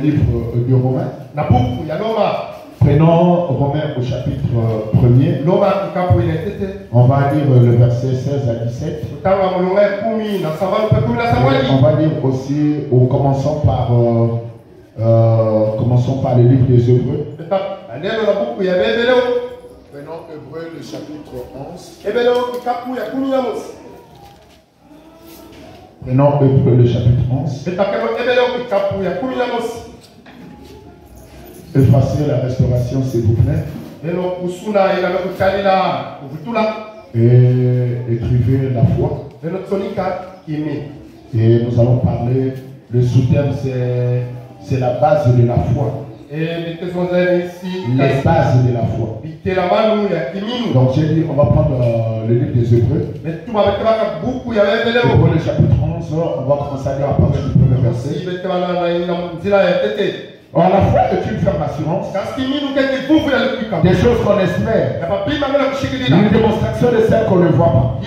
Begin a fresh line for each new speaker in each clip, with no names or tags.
livre de Romains. Prenons Romains au chapitre 1er. On va lire le verset 16 à 17. On va lire aussi, commençons par le livre des Hébreux. Prenons Hébreux le chapitre 11. Prenons Hébreux le chapitre 11. Effacez la restauration, s'il vous plaît. Et écrivez la foi. Et nous allons parler, le sous-thème c'est la base de la foi. Les bases de la foi. Donc j'ai dit, on va prendre le livre des Hébreux. Hébreux le chapitre 11, on va commencer à lire à partir du premier verset. Alors, la foi est une ferme assurance des choses qu'on espère, une démonstration de celles qu'on ne voit pas.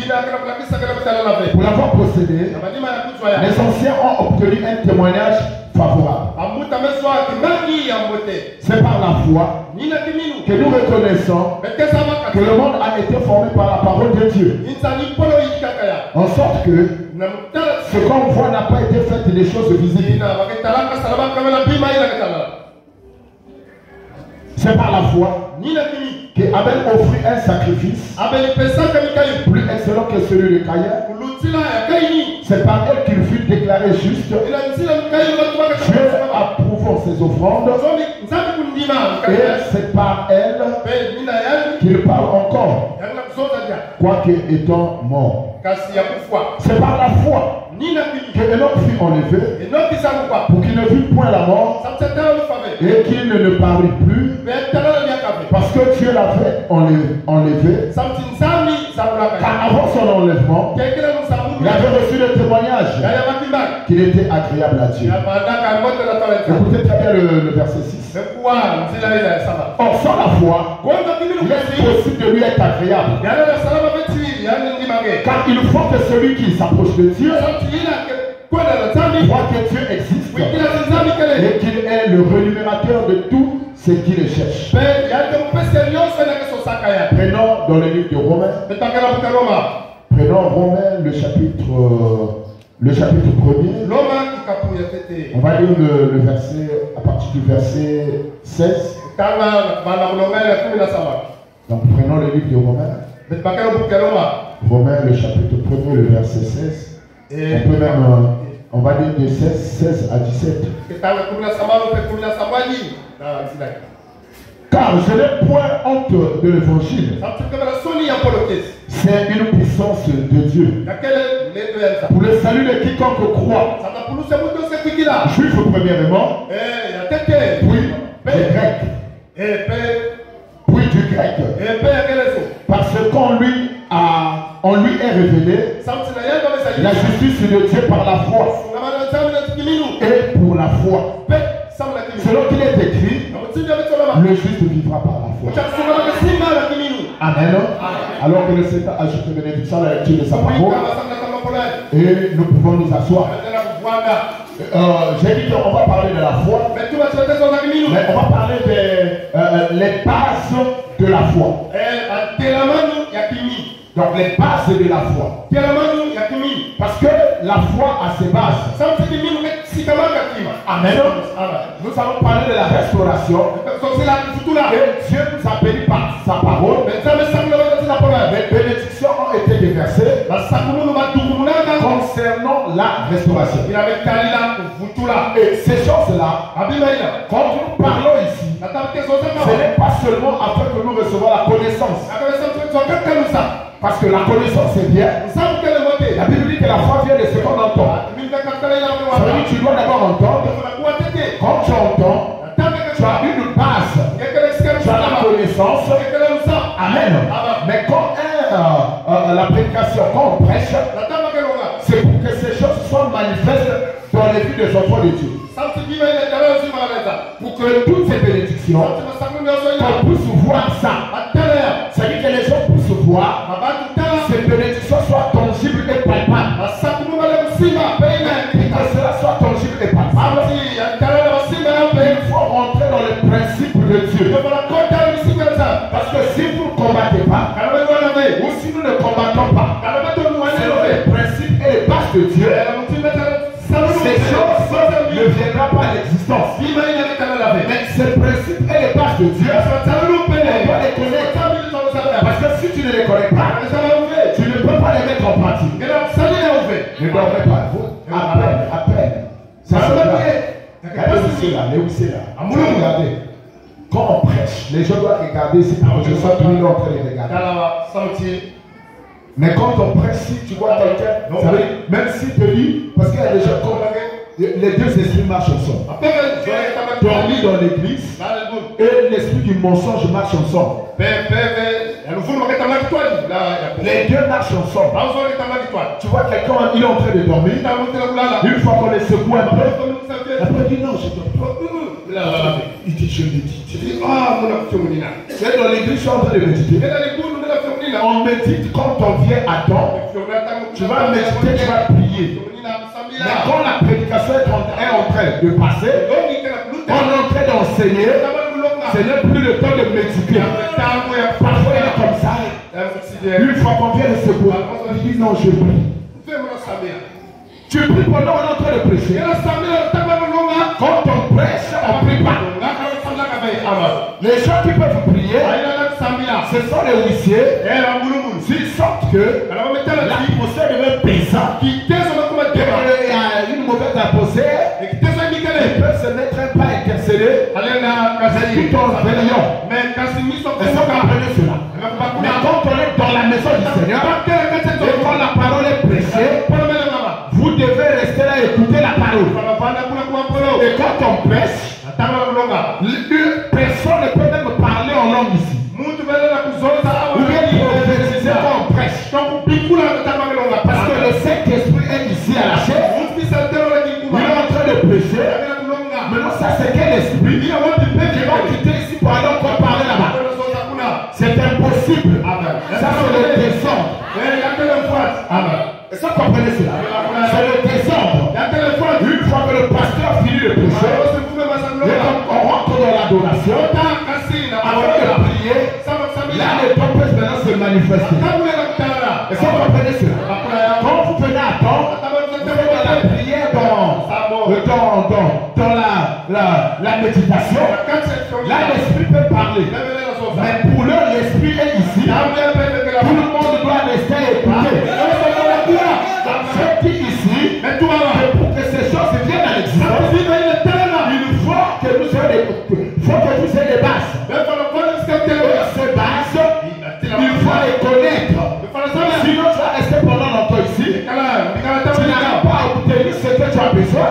Pour l'avoir possédé, les anciens ont obtenu un témoignage favorable. C'est par la foi que nous reconnaissons que le monde a été formé par la parole de Dieu, en sorte que ce qu'on voit n'a pas été fait des choses visibles. C'est par la foi qu'Abel offrit un sacrifice plus excellent que celui de Caïn. C'est par elle qu'il fut déclaré juste, Dieu approuvant ses offrandes, et c'est par elle qu'il parle encore, quoique étant mort. C'est par la foi que Enoch fut enlevé pour qu'il ne vît point la mort et qu'il ne parut plus, parce que Dieu l'avait enlevé. Car avant son enlèvement, il avait reçu le témoignage qu'il était agréable à Dieu. Écoutez très bien le verset 6. Or, sans la foi, il est impossible de lui être agréable. Car il faut que celui qui s'approche de Dieu croit que Dieu existe et qu'il est le rémunérateur de tout ce qu'il cherche. Prenons dans le livre de Romains. Prenons Romains le chapitre 1er. On va lire le verset à partir du verset 16. Donc prenons le livre de Romains. Romains le chapitre 1er, le verset 16. On peut même, on va lire de 16 à 17. Car je n'ai point honte de l'évangile. C'est une puissance de Dieu pour le salut de quiconque croit. Juif premièrement, puis du grec. Puis du grec. Parce qu'on lui est révélé la justice de Dieu par la foi. Et pour la foi. Selon qu'il est écrit, le juste vivra par la foi. Amen. Alors que le Seigneur ajoute une bénédiction à la lecture de sa parole. Et nous pouvons nous asseoir. J'ai dit qu'on va parler de la foi. Mais on va parler des bases de la foi. Donc les bases de la foi. Parce que la foi a ses bases. Amen. Nous allons parler de la restauration. Et Dieu nous a béni par sa parole. Les bénédictions ont été déversées concernant la restauration. Et ces choses-là, quand nous parlons ici, ce n'est pas seulement afin que nous recevons la connaissance. Parce que la connaissance c'est bien. La Bible dit que la foi vient de ce qu'on entend. Ça veut dire que tu dois d'abord entendre. Quand tu entends, tu as une base. Tu as la connaissance. Amen. Mais quand la prédication, quand on prêche, c'est pour que ces choses soient manifestes dans les vies des enfants de Dieu. Pour que toutes ces bénédictions, qu'on puisse voir ça. C'est-à-dire que les gens puissent voir ces bénédictions soient tangibles et palpables. Et que cela soit tangible et palpable. de Dieu. Parce que si vous ne combattez pas, ou si nous ne combattons pas, selon les principes et les bases de Dieu, ces choses ne viendront pas à l'existence. Mais ces principes et les bases de Dieu, on doit les connaître. Parce que si tu ne les connais pas, tu ne peux pas les mettre en pratique. Ne dormez pas. À peine. Ça se passe. Regardez. Quand on prêche, les gens doivent regarder si je suis toujours en train de regarder. Mais quand on prêche, si tu vois quelqu'un, même s'il te dit, parce qu'il y a des gens comme les deux esprits marchent ensemble. Dormir dans l'église et l'esprit du mensonge marche ensemble. Les deux marchent ensemble. Tu vois quelqu'un, il est en train de dormir. Une fois qu'on les secoue un peu, après il dit non, je dors pas. Il dit je médite. Tu dis ah mon Dieu, c'est dans l'église, je suis en train de méditer. On médite quand on vient à temps. Tu vas méditer, tu vas prier. Mais quand la prédication est en train de passer, on est en train d'enseigner, ce n'est plus le temps de méditer. Parfois il est comme ça. Une fois qu'on vient de se voir, il dit non, je prie. Tu pries pendant qu'on est en train de prêcher. Quand on prêche, on ne prie pas. Les gens qui peuvent prier, ce sont les huissiers. S'ils sortent que l'atmosphère devient pesante, il y a une mauvaise atmosphère, ils peuvent se mettre un pas intercédé. C'est tout en veillant. Est-ce que vous comprenez cela? Mais quand on est dans la maison du Seigneur, et quand la parole est prêchée, vous devez rester là et écouter la parole. Et quand on prêche, personne ne peut même parler en langue ici. Ou bien prophétiser quand on prêche. Parce que le Saint-Esprit est ici à la chaise. Il est en train de prêcher. Maintenant, ça c'est quel esprit qui va quitter ici pour aller encore parler là-bas? C'est impossible. Ça c'est le désordre. Est-ce que vous comprenez cela? C'est le désordre. Une fois que le pasteur finit de prêcher, on rentre dans l'adoration. Avant de prier, là les temps peuvent maintenant se manifester. Est-ce que vous comprenez cela? Quand vous venez à temps, vous faites de la prière dans la méditation. Là l'esprit peut parler. Mais pour l'heure, l'esprit est ici. Tout le monde doit rester écouter. Ce qui est ici, pour que ces choses viennent à l'existence, il faut que nous ayons des bases. Ces bases, il faut les connaître. Sinon, tu vas rester pendant longtemps ici. Tu n'arrives pas à obtenir ce que tu as besoin.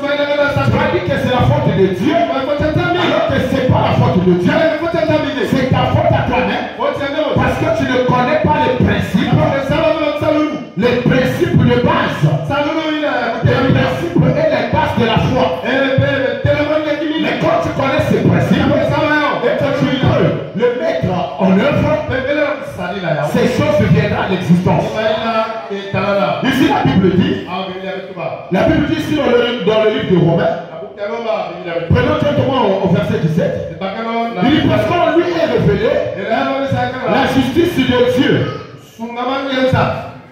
Tu vas dire que c'est la faute de Dieu, alors que ce n'est pas la faute de Dieu. C'est ta faute à toi-même. Parce que tu ne connais pas les principes. Les principes de base. Les principes et les bases de la foi. Mais quand tu connais ces principes et que tu peux le mettre en œuvre, ces choses viendront à l'existence. Ici la Bible dit, ici dans le livre de Romains, prenons directement au verset 17. Il dit parce qu'on lui est révélé la justice de Dieu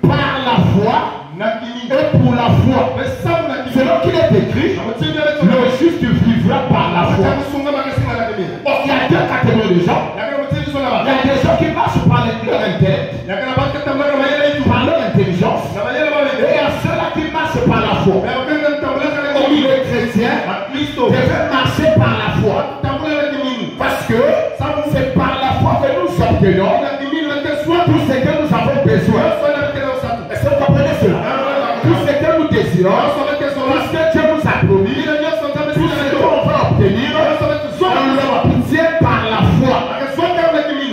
par la foi et pour la foi. Selon qu'il est écrit, le juste vivra par la foi. Donc il y a deux catégories de gens. Il y a des gens qui marchent par leur intellect, par leur intelligence, et il y a ceux-là qui marchent par la foi. Et les chrétiens devaient marcher par la foi. Parce que c'est par la foi que nous obtenons tout ce que nous avons besoin. Est-ce que vous comprenez cela? Tout ce que nous désirons, tout ce que Dieu nous a promis, tout ce qu'on va obtenir, on l'obtient par la foi.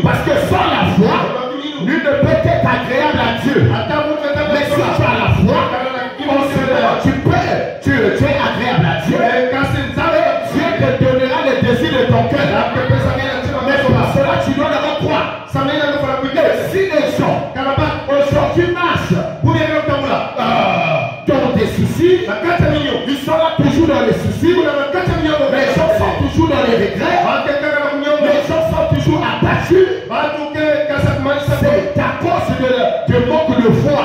Parce que sans la foi, nul ne peut être agréable à Dieu. Mais si tu as la foi, tu es agréable à Dieu. Dieu te donnera les désirs de ton cœur. Mais pour cela, tu dois le croire. Si les gens aujourd'hui marchent dans des soucis, ils sont là toujours dans les soucis. Les gens sont toujours dans les regrets.
de foi.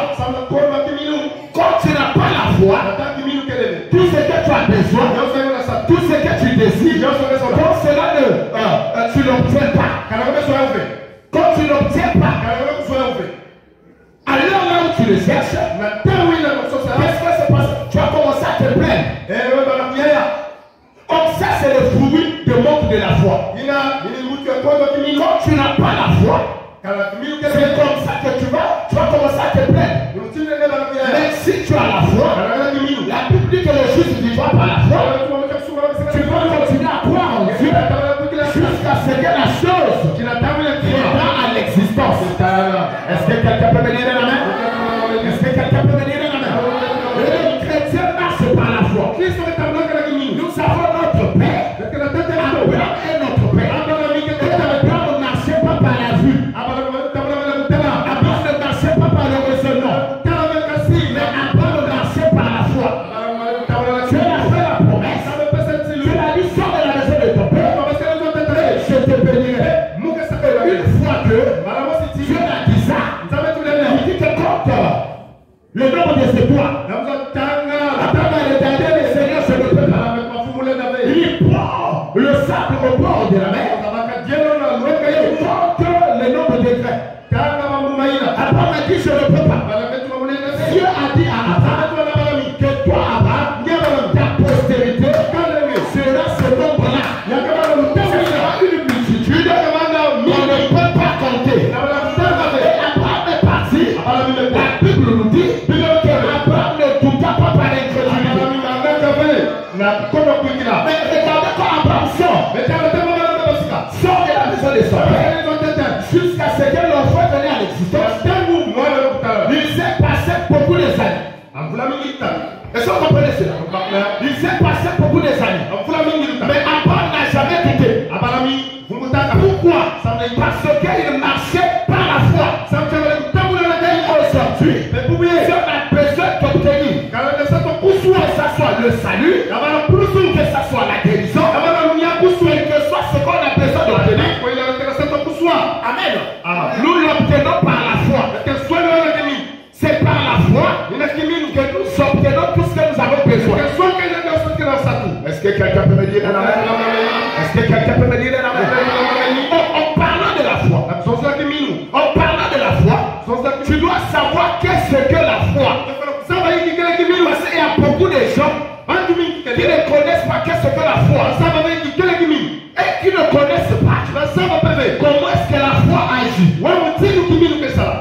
Quand tu n'as pas la foi, tout ce que tu as besoin, tout ce que tu désires, quand cela tu n'obtiens pas. Quand tu n'obtiens pas, alors là où tu le cherches, qu'est-ce que c'est parce que tu as commencé à te plaindre? Donc ça c'est le fruit de manque de la foi. Quand tu n'as pas la foi, c'est comme ça que tu vas commencer à te plaindre. Mais si tu as la foi, la Bible dit que le juste vivra par la foi. Tu vas continuer à croire en Dieu jusqu'à ce que la chose viendra à l'existence. Est-ce que quelqu'un peut me dire la main? Est-ce que quelqu'un peut me dire la main? Le chrétien marche par la foi. Nous avons notre Père. Abraham est notre Père. Abraham ne marchait pas par la vue. Abraham ne marchait pas par le raisonnement. Mais Abraham marchait par la foi. Dieu a fait la promesse. Dieu a dit sors de la maison de ton Père. Je te bénirai. Une fois que Dieu a dit ça, il dit que quand le nombre de ses doigts, Abraham a regardé le Seigneur se le peut pas. Il prend le sable au bord de la mer. Il compte le nombre de grains. Abraham a dit je ne peux pas. Dieu a dit à Abraham que toi Abraham, ta postérité sera ce nombre-là. Ce sera une multitude qu'on ne peut pas compter. Et Abraham est parti. La Bible nous dit que Abraham ne douta pas par l'incrédulité. Mais regardez quand Abraham sort de la maison de son père jusqu'à ce que l'enfant venait à l'existence. Il s'est passé beaucoup d'années. Est-ce que vous comprenez cela? Il s'est passé beaucoup d'années. Mais Abraham n'a jamais douté. Pourquoi? Parce qu'il marchait par la foi. Aujourd'hui, Dieu a besoin d'obtenir que ça soit le salut, que ça soit la guérison, que ce soit ce qu'on a besoin d'obtenir. Amen. Nous l'obtenons par la foi. C'est par la foi que nous obtenons tout ce que nous avons besoin. Est-ce que quelqu'un peut me dire la main? Est-ce que quelqu'un peut me dire la main? En parlant de la foi, tu dois savoir qu'est-ce que la foi. Parce qu'il y a beaucoup de gens qui ne connaissent pas qu'est-ce que la foi. Et qui ne connaissent pas comment est-ce que la foi agit.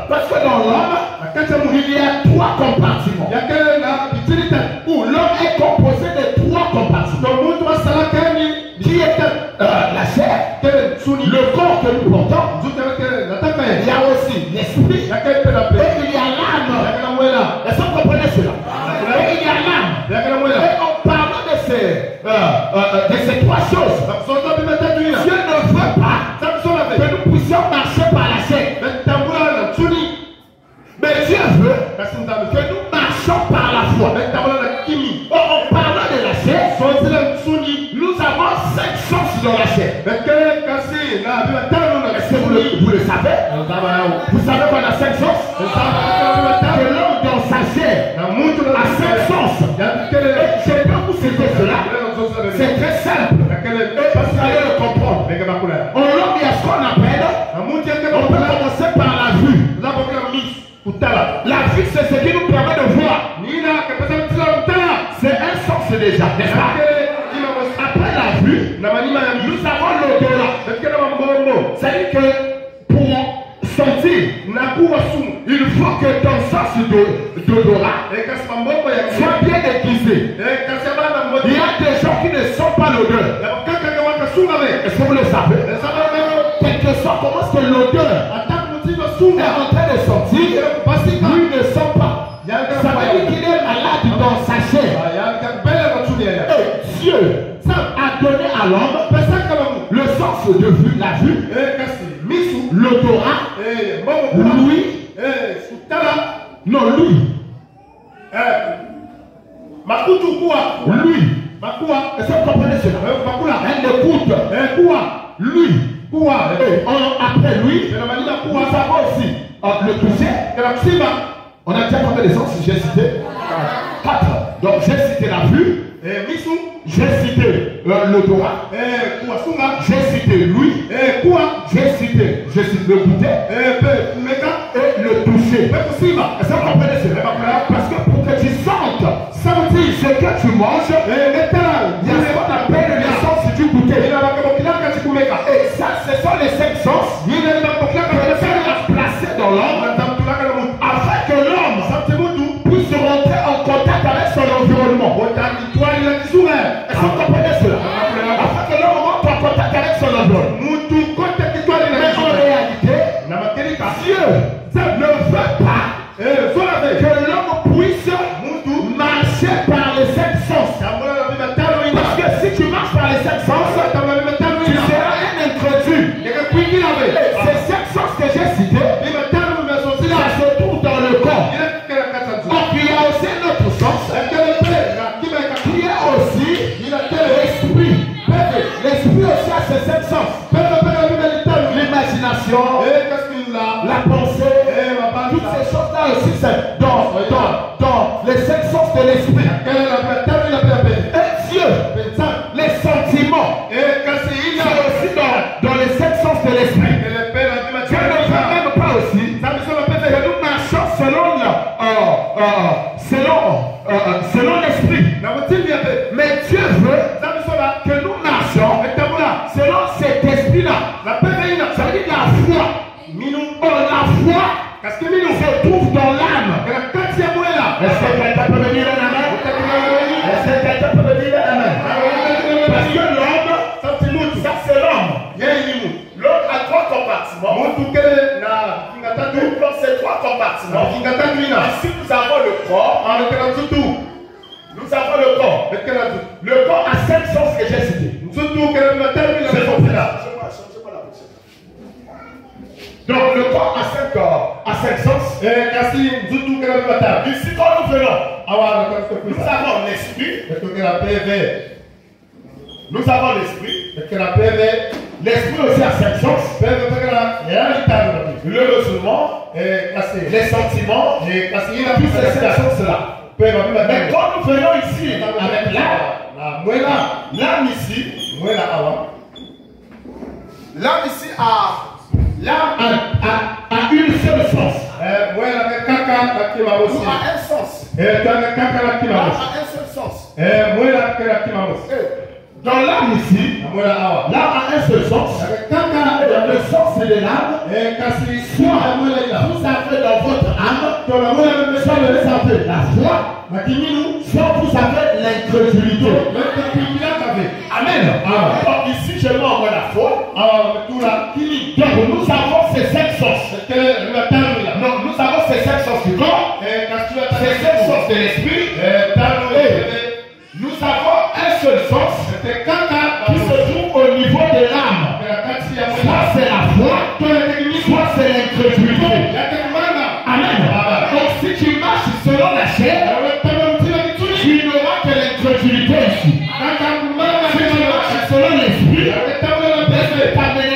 Parce que dans l'homme, il y a 3 compartiments. Où l'homme est composé de 3 compartiments. Qui est la chair, le corps que nous portons. Il y a aussi l'esprit. Et il y a l'âme. Est-ce que vous comprenez cela? Et il y a l'âme. Et en parlant de ces 3 choses, Dieu ne veut pas que nous puissions marcher par la chair. Mais Dieu veut que nous marchions par la foi. En parlant de la chair, nous avons 5 sens dans la chair. Est-ce que vous le savez? Vous savez qu'on a 5 sens? Que l'homme dans sa chair a 5 sens. Je peux vous citer cela. C'est très simple. Parce que vous allez le comprendre. En l'homme, il y a ce qu'on appelle, on peut commencer par la vue. La vue, c'est ce qui nous permet de voir. C'est un sens déjà, n'est-ce pas? Après la vue, nous avons l'odorat. C'est-à-dire que pour sentir, il faut que ton sens d'odorat soit bien aiguisé. Il y a des gens qui ne sentent pas l'odeur. Est-ce que vous le savez? Quelque sorte, comment est-ce que l'odeur est en train de sortir? Lui ne sent pas. Ça veut dire qu'il est malade dans sa chair. Et Dieu a donné à l'homme le sens de vue, la vue, l'odorat, l'ouïe, non, l'ouïe. Lui. Est-ce que vous comprenez cela? Elle écoute. Lui. Après lui, nous avons aussi le toucher. On a déjà combien de sens? J'ai cité 4. Donc j'ai cité la vue. J'ai cité l'odorat. J'ai cité l'ouïe. J'ai cité le goûter. Et le toucher. Est-ce que vous comprenez cela? Parce que pour que tu sentes ce que tu manges, il y a ce qu'on appelle les sens du goûter. Et ça, ce sont les 5 sens que le Seigneur a placés dans l'homme afin que l'homme puisse rentrer en contact avec son environnement. Est-ce que vous comprenez cela? Afin que l'homme rentre en contact avec son environnement. Mais en réalité, Dieu ne veut pas que l'homme puisse marcher par les 5 sens. Parce que si tu marches par les 5 sens, tu seras un introduit. Et ces 5 sens que j'ai cités, ça se trouve dans le corps. Donc il y a aussi un autre sens qui est aussi l'esprit. L'esprit aussi a ses 5 sens. L'imagination, la pensée, toutes ces choses-là aussi, c'est dans les 5 sens de l'esprit. Et Dieu, les sentiments, c'est aussi dans les 5 sens de l'esprit. Dieu ne veut même pas aussi que nous marchions selon l'esprit. Mais Dieu veut que nous marchions selon cet esprit-là. Ça veut dire la foi. La foi se trouve dans l'âme. Est-ce que quelqu'un peut me dire un amen? Est-ce que quelqu'un peut me dire un amen? Parce que l'homme, ça c'est l'homme. L'homme a 3 compartiments. Dans ces 3 compartiments, ici nous avons le corps. Nous avons le corps. Le corps a 5 sens que j'ai cités. C'est compris là. Donc le corps a 5 sens. Ici quand nous venons, nous avons l'esprit. Nous avons l'esprit. L'esprit aussi a 5 sens. Le raisonnement, les sentiments, tous ces 5 sens-là. Mais quand nous venons ici avec l'âme ici, l'âme ici a une seule sens. Ou a un sens. L'âme a un seul sens. Dans l'âme ici, l'âme a un seul sens. Le sens de l'âme, soit vous avez dans votre âme, soit vous avez la foi, soit vous avez l'incrédulité. Amen. Donc ici, je m'envoie la foi. Donc nous avons ces 5 sens. Donc nous avons ces 5 sens du corps, ces 5 sens de l'esprit. Nous avons un seul sens qui se trouve au niveau de l'âme. Soit c'est la foi, soit c'est l'incrédulité. Amen. Donc si tu marches selon la chair, tu n'auras que l'incrédulité ici. Si tu marches selon l'esprit, tu t'amèneras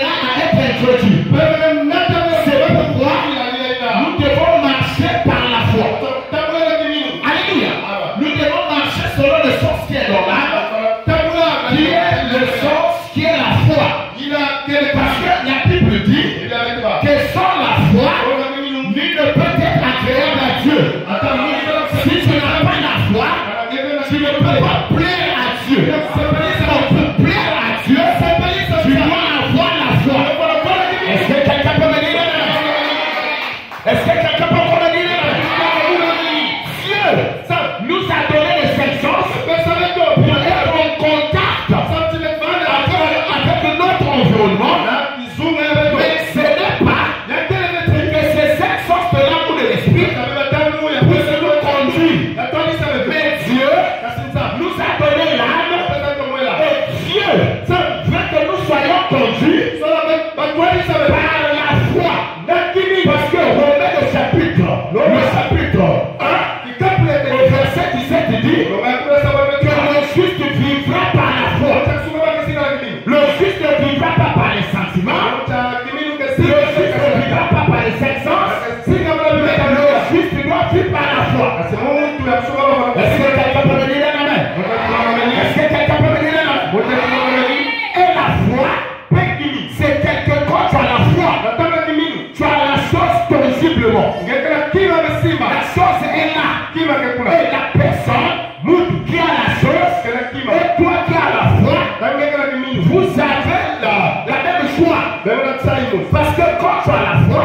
Parce que quand tu as la foi,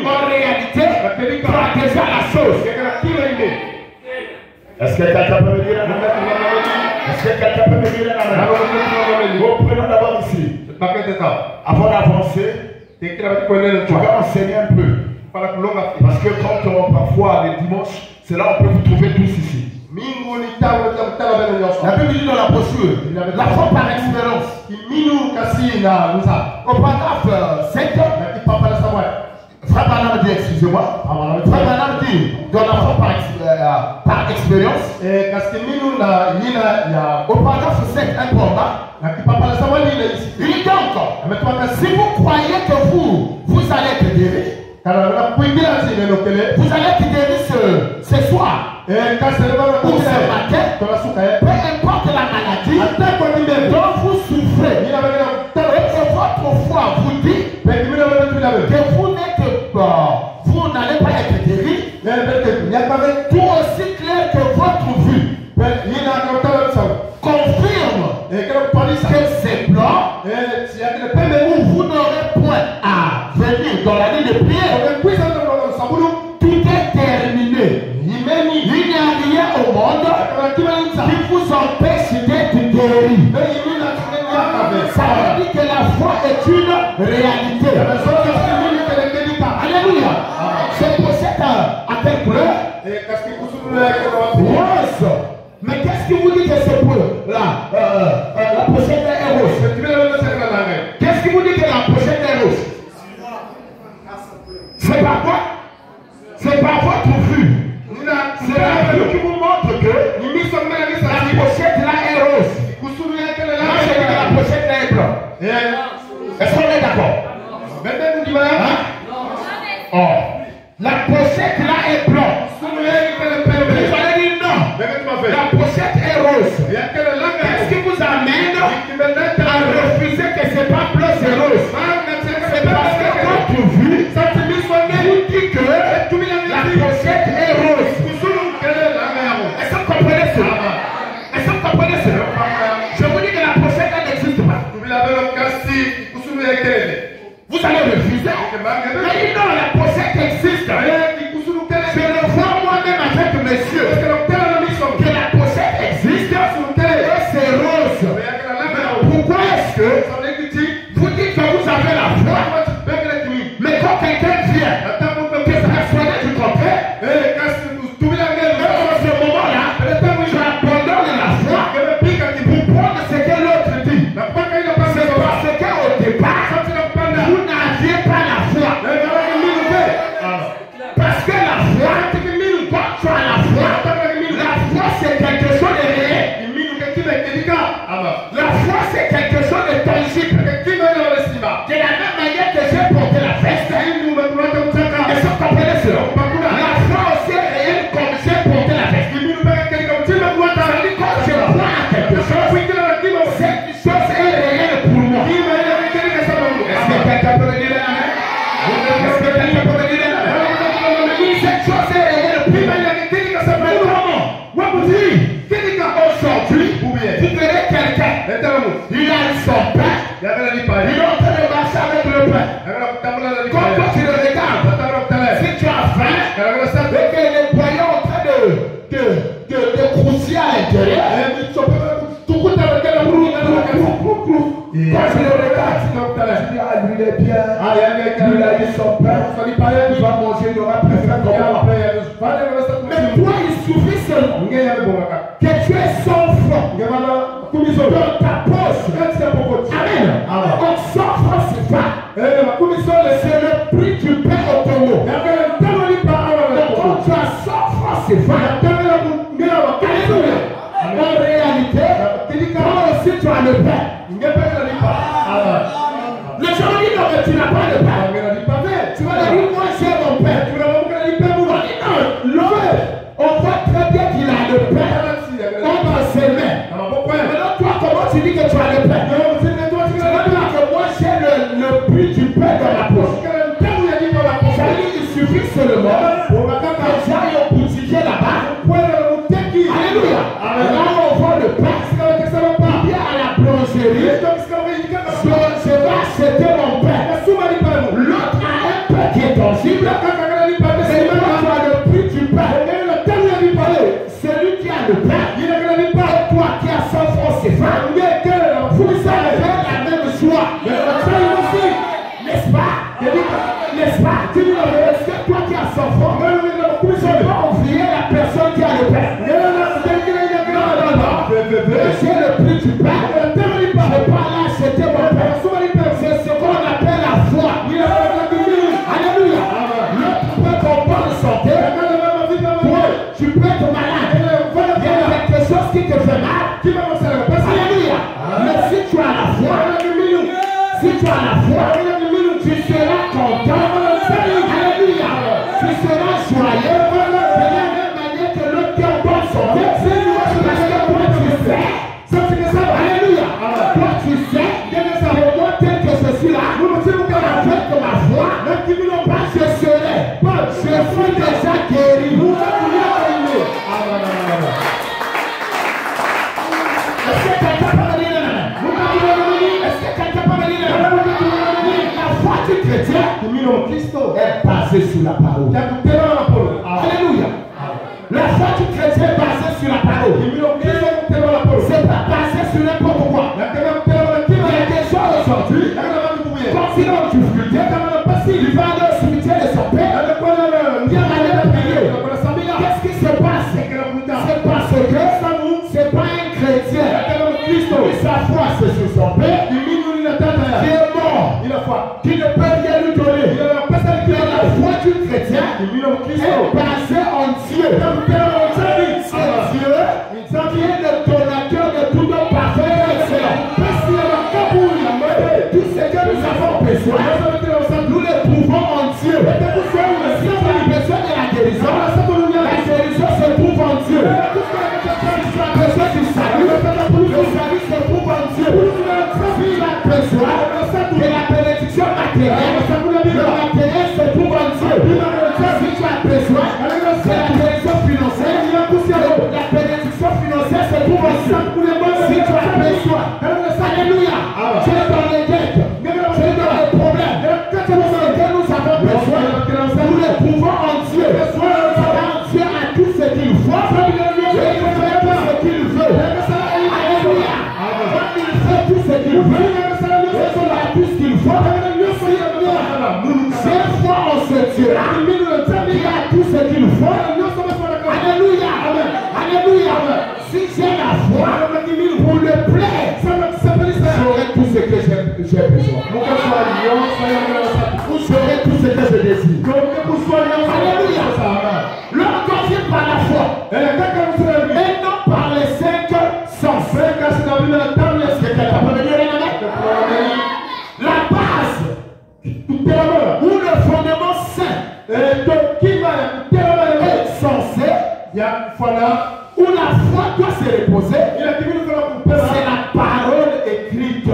en réalité, tu as déjà la chose.
Est-ce que quelqu'un peut me dire Est-ce que quelqu'un peut me dire prenons d'abord ici. Avant d'avancer, je vais enseigner un peu. Parce que quand parfois les dimanches, c'est là où on peut vous trouver tous ici. La Bible dit dans la brochure, la foi par expérience. Au paragraphe 5, Frère Branham dit, excusez-moi, Frère Branham dit, dans la foi par expérience, au paragraphe 5, un peu en bas, il dit donc, si vous croyez que vous allez être guéri, vous allez être guéri ce soir, ou ce matin, peu importe la maladie dont vous souffrez, et que votre foi vous dit que vous n'allez pas être guéri, tout aussi clair que votre vue confirme que c'est blanc, où vous n'aurez point à venir dans la nuit de prière. Tout est terminé. Il n'y a rien au monde qui vous empêche d'être guéri. Ça veut dire que la foi est une réalité. Alléluia. C'est pour cette à quelle couleur? Rose. Mais qu'est-ce qui vous dit que c'est pour la pochette est rouge? Qu'est-ce qui vous dit que la pochette est rouge? C'est pas quoi? C'est pas votre vue. C'est la vue qui vous montre que la pochette là est rose. Moi je dis que la pochette là est blanche. Est-ce qu'on est d'accord? Oh. La pochette là est blanche. Vous allez dire non. La pochette est rose. Qu'est-ce qui vous amène à refuser que c'est pas blanc, c'est rose? C'est parce que votre vue vous dit que la pochette est rose. Est-ce que vous comprenez cela? Est-ce que vous comprenez cela? Je vous dis que la pochette n'existe pas. Vous allez refuser. Mais non, la pochette existe. Je le vois moi-même avec monsieur. Que la pochette existe et c'est rose. Pourquoi est-ce que vous dites que vous avez la foi, mais quand quelqu'un vient, que ça soit du contraire, en ce moment-là, tu abandonnes la foi pour prendre ce que l'autre dit. C'est parce qu'au départ, vous n'aviez pas la foi. Parce que la foi, quand tu as la foi c'est quelque chose de réel. La foi c'est quelque chose de tangible. De la même manière que j'ai porté la veste, est-ce que vous comprenez cela? La foi aussi est réelle comme j'ai porté la veste. C'est-à-dire quand je crois à quelque chose, cette chose est réelle pour moi. Est-ce que quelqu'un peut me dire la main? Est-ce que quelqu'un peut me dire la main? Cette chose est réelle pour moi. Aujourd'hui, vous verrez quelqu'un, il a son pain, il est en train de marcher avec le pain. Quand toi tu le regardes, si tu as faim, et que les poignons en train de croustiller à l'intérieur, quand je le regarde, je dis, ah, lui il est bien, lui il a eu son pain, il va manger, il aura plus faim comme moi. Mais toi, il suffit seulement que tu aies son franc dans ta poche. Amen. Donc 100 francs CFA, c'est le prix du pain au Congo. Donc quand tu as 100 francs CFA, en réalité, toi aussi tu as le pain. Les gens disent non, mais tu n'as pas de pain. Tu vas leur dire, moi j'ai mon pain. Non, on voit très bien qu'il a le pain entre ses mains. Maintenant, toi, comment tu dis que tu as le pain? Tu vas dire que moi j'ai le prix du pain dans la poche. Ça veut dire qu'il suffit seulement que j'aille au boutiquier là-bas. Alléluia. Là où on vend le pain, il y a à la boulangerie. Je vais acheter mon pain.
intangible. C'est lui qui a le prix du pain. Celui qui a le pain. Et toi qui as 100 francs CFA. Vous avez la même joie. N'est-ce pas? N'est-ce pas? Est-ce que toi qui as 100 francs, tu peux envier la personne qui a le pain? J'ai le prix du pain. Je ne vais pas l'acheter mon pain. C'est ce qu'on appelle la foi. Alléluia. L'autre peut être en bonne santé. Toi, tu peux être malade. Il y a quelque chose qui te fait mal. Alléluia. Mais si tu as la foi, tu seras content. Alléluia. Tu seras joyeux. De la même manière que l'autre qui est en bonne santé. Parce que toi tu sais. Alléluia. Toi tu sais. Et moi tel que je suis là. Avec ma foi. Je serai. Je suis déjà guéri. Est-ce que quelqu'un peut me dire là? Est-ce que quelqu'un peut me dire là? La foi du chrétien est basée sur la parole. Alléluia. La foi du chrétien est basée sur la parole. C'est pas basé sur n'importe quoi. Il y a des gens aujourd'hui, quand ils ont du difficulté, il va aller au cimetière de son père. Il va aller le payer. Qu'est-ce qui se passe? C'est parce que c'est pas un chrétien. Sa foi c'est sur son père. Qui est mort. Qui ne peut rien lui donner. La foi du chrétien est basée en Dieu. C'est Dieu qui est le donateur de tout notre parfait et excellent. Tout ce que nous avons besoin, nous le trouvons en Dieu. Si tu as besoin de la guérison se trouve en Dieu. Si tu as besoin du salut, le salut se trouve en Dieu. Si tu as besoin de la bénédiction matérielle, le matériel se trouve en Dieu. Si tu as besoin de la bénédiction financière, la bénédiction financière se trouve en Dieu. Si tu as besoin, alléluia, tu es dans les dettes, tu es dans les problèmes, tout ce que nous avons besoin, nous les trouvons en Dieu. Dieu a tout ce qu'il faut, Dieu fait tout ce qu'il veut. Alléluia. Il fait tout ce qu'il veut, il a tout ce qu'il faut. C'est foi en ce Dieu-là, il a tout ce qu'il faut. Alléluia. Alléluia. Si j'ai la foi pour le plaire, j'aurai tout ce que j'ai besoin. J'aurai tout ce que je désire. Alléluia. Lorsqu'on vient par la foi et non par les 5 sens. La base ou le fondement saint est censé, où la foi doit se reposer, c'est la parole écrite.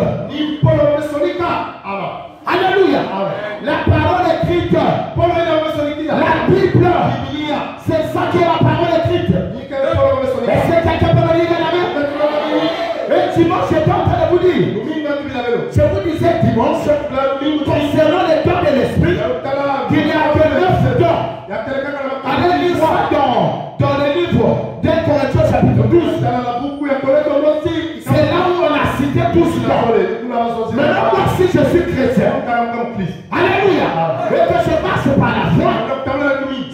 Alléluia. La parole écrite. La Bible. C'est ça qui est la parole écrite. Est-ce que quelqu'un peut me dire la main? Et dimanche, j'étais en train de vous dire. Je vous disais dimanche, concernant les dons de l'esprit, qu'il n'y a que 9 dons. Allez lire ça dans le livre des Corinthiens chapitre 12. C'est là où on a cité tous les dons. Maintenant, moi, si je suis chrétien, alléluia, et que je passe par la foi,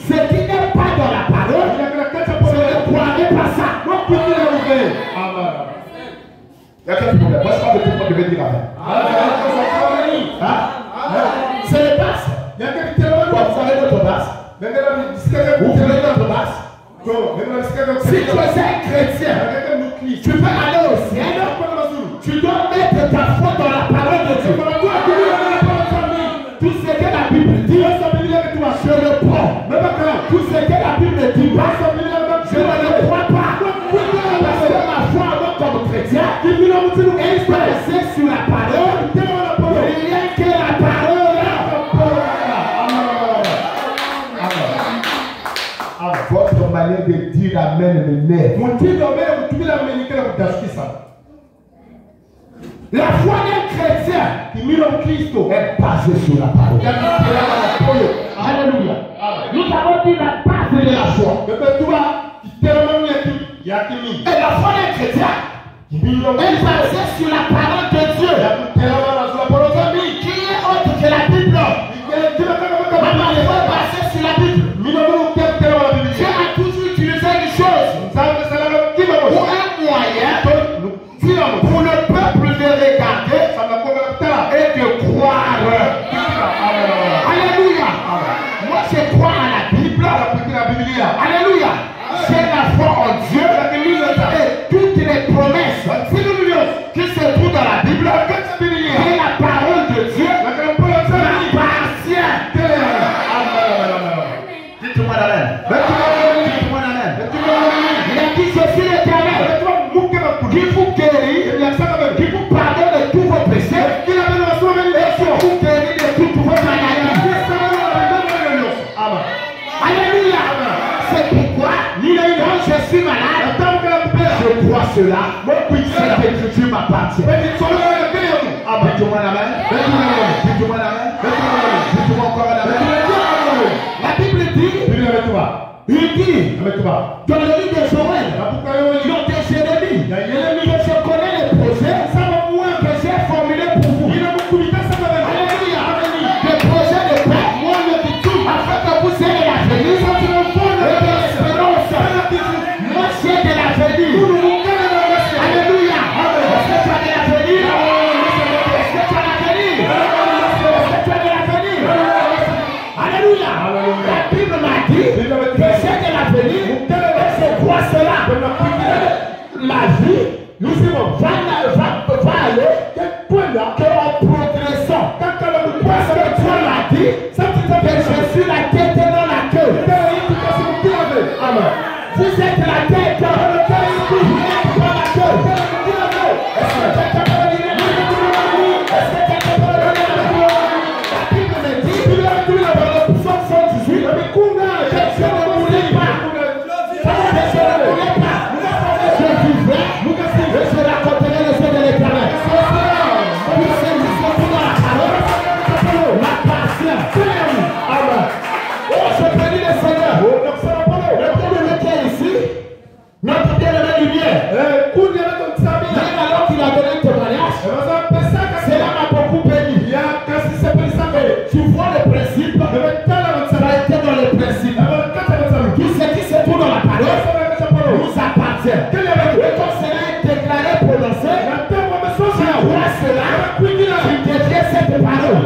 ce qui n'est pas dans la parole, je ne croirais pas ça. Il y a quel problème? Moi, je parle de tout le monde devait dire amen. Ce n'est pas ça. Vous avez notre base. Vous voulez notre base. Si tu es un chrétien, tu peux aller au ciel. Tu dois mettre ta foi dans la parole de Dieu. Tout ce que la Bible dit, je le prends. Tout ce que la Bible ne dit pas, je ne le crois pas. Parce que ma foi, moi, comme chrétien, est basée sur la parole. Rien que la parole. Votre manière de dire amen m'énerve. La foi d'un chrétien est basée sur la parole. Alléluia. Nous avons dit la base de la foi. Et la foi d'un chrétien est basée sur la parole de Dieu. Qui est autre que la Bible? Ma foi est basée sur la Bible. Dieu a toujours utilisé une chose ou un moyen pour le peuple de regarder et de croire. Alléluia. Moi je crois à la Bible. Alléluia. J'ai la foi en Dieu et toutes les promesses qui se trouvent dans la Bible et la parole de Dieu m'appartient. Dites-moi l'amen. Dites-moi l'amen. Il a dit je suis l'Éternel qui vous guérit, qui vous pardonne de tous vos péchés et qui vous guérit de toutes vos maladies. Alléluia. C'est pourquoi quand je suis malade, je crois cela. Cette écriture m'appartient. Dites-moi la main. Dites-moi la main. Dites-moi encore la main. La Bible dit, il dit, dans le livre de Joël, dans tes ennemis, que je connais les projets que j'ai formulés pour vous. Alléluia. Des projets de paix, afin que vous ayez l'avenir et de l'espérance. Moi j'ai de l'avenir. Alléluia. Est-ce que tu as de l'avenir? Est-ce que tu as de l'avenir? Est-ce que tu as de l'avenir? Alléluia. La Bible m'a dit que j'ai de l'avenir et je crois cela. Ma vie, nous va aller qu'en progressant. Parce que Dieu m'a dit que je suis la tête et non la queue. Amen. Vous êtes la tête, vous n'êtes pas la queue. Est-ce que tu as la Bible me dit dans le psaume 118 que je ne voulais pas. Je vivais et je raconterai les œuvres de l'Éternel. Pour ces missions dans la parole, ma patience. Amen. Oh, je bénis le Seigneur. Le bien-aimé qui est ici, notre bien-aimé lumière. Même alors qu'il a donné un témoignage, cela m'a beaucoup béni. Tu vois le principe, ça a été dans le principe. Tout ce qui se trouve dans la parole nous appartient. Et quand cela est déclaré, prononcé, tu vois cela, tu deviens cette parole.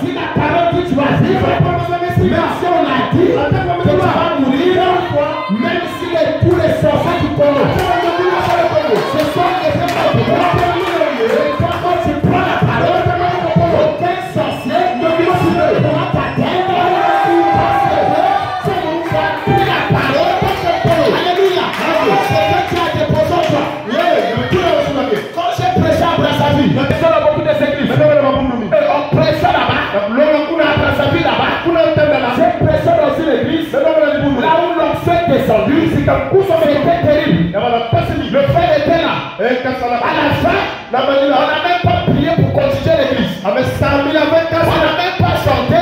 Si la parole dit tu vas vivre, même si on a dit que tu vas mourir, même si tous les sorciers du Congo, ce sont les gens qui quand tu prends la parole, aucun sorcier ne pourra t'atteindre. Alléluia. C'est que tu as déposé en toi. Quand j'ai prêché à Brazzaville, on prêchait là-bas, j'ai prêché dans une église, là où l'onction est descendue, c'était terrible. Le frère était là. À la fin, on n'a même pas prié pour continuer l'église. On n'a même pas chanté.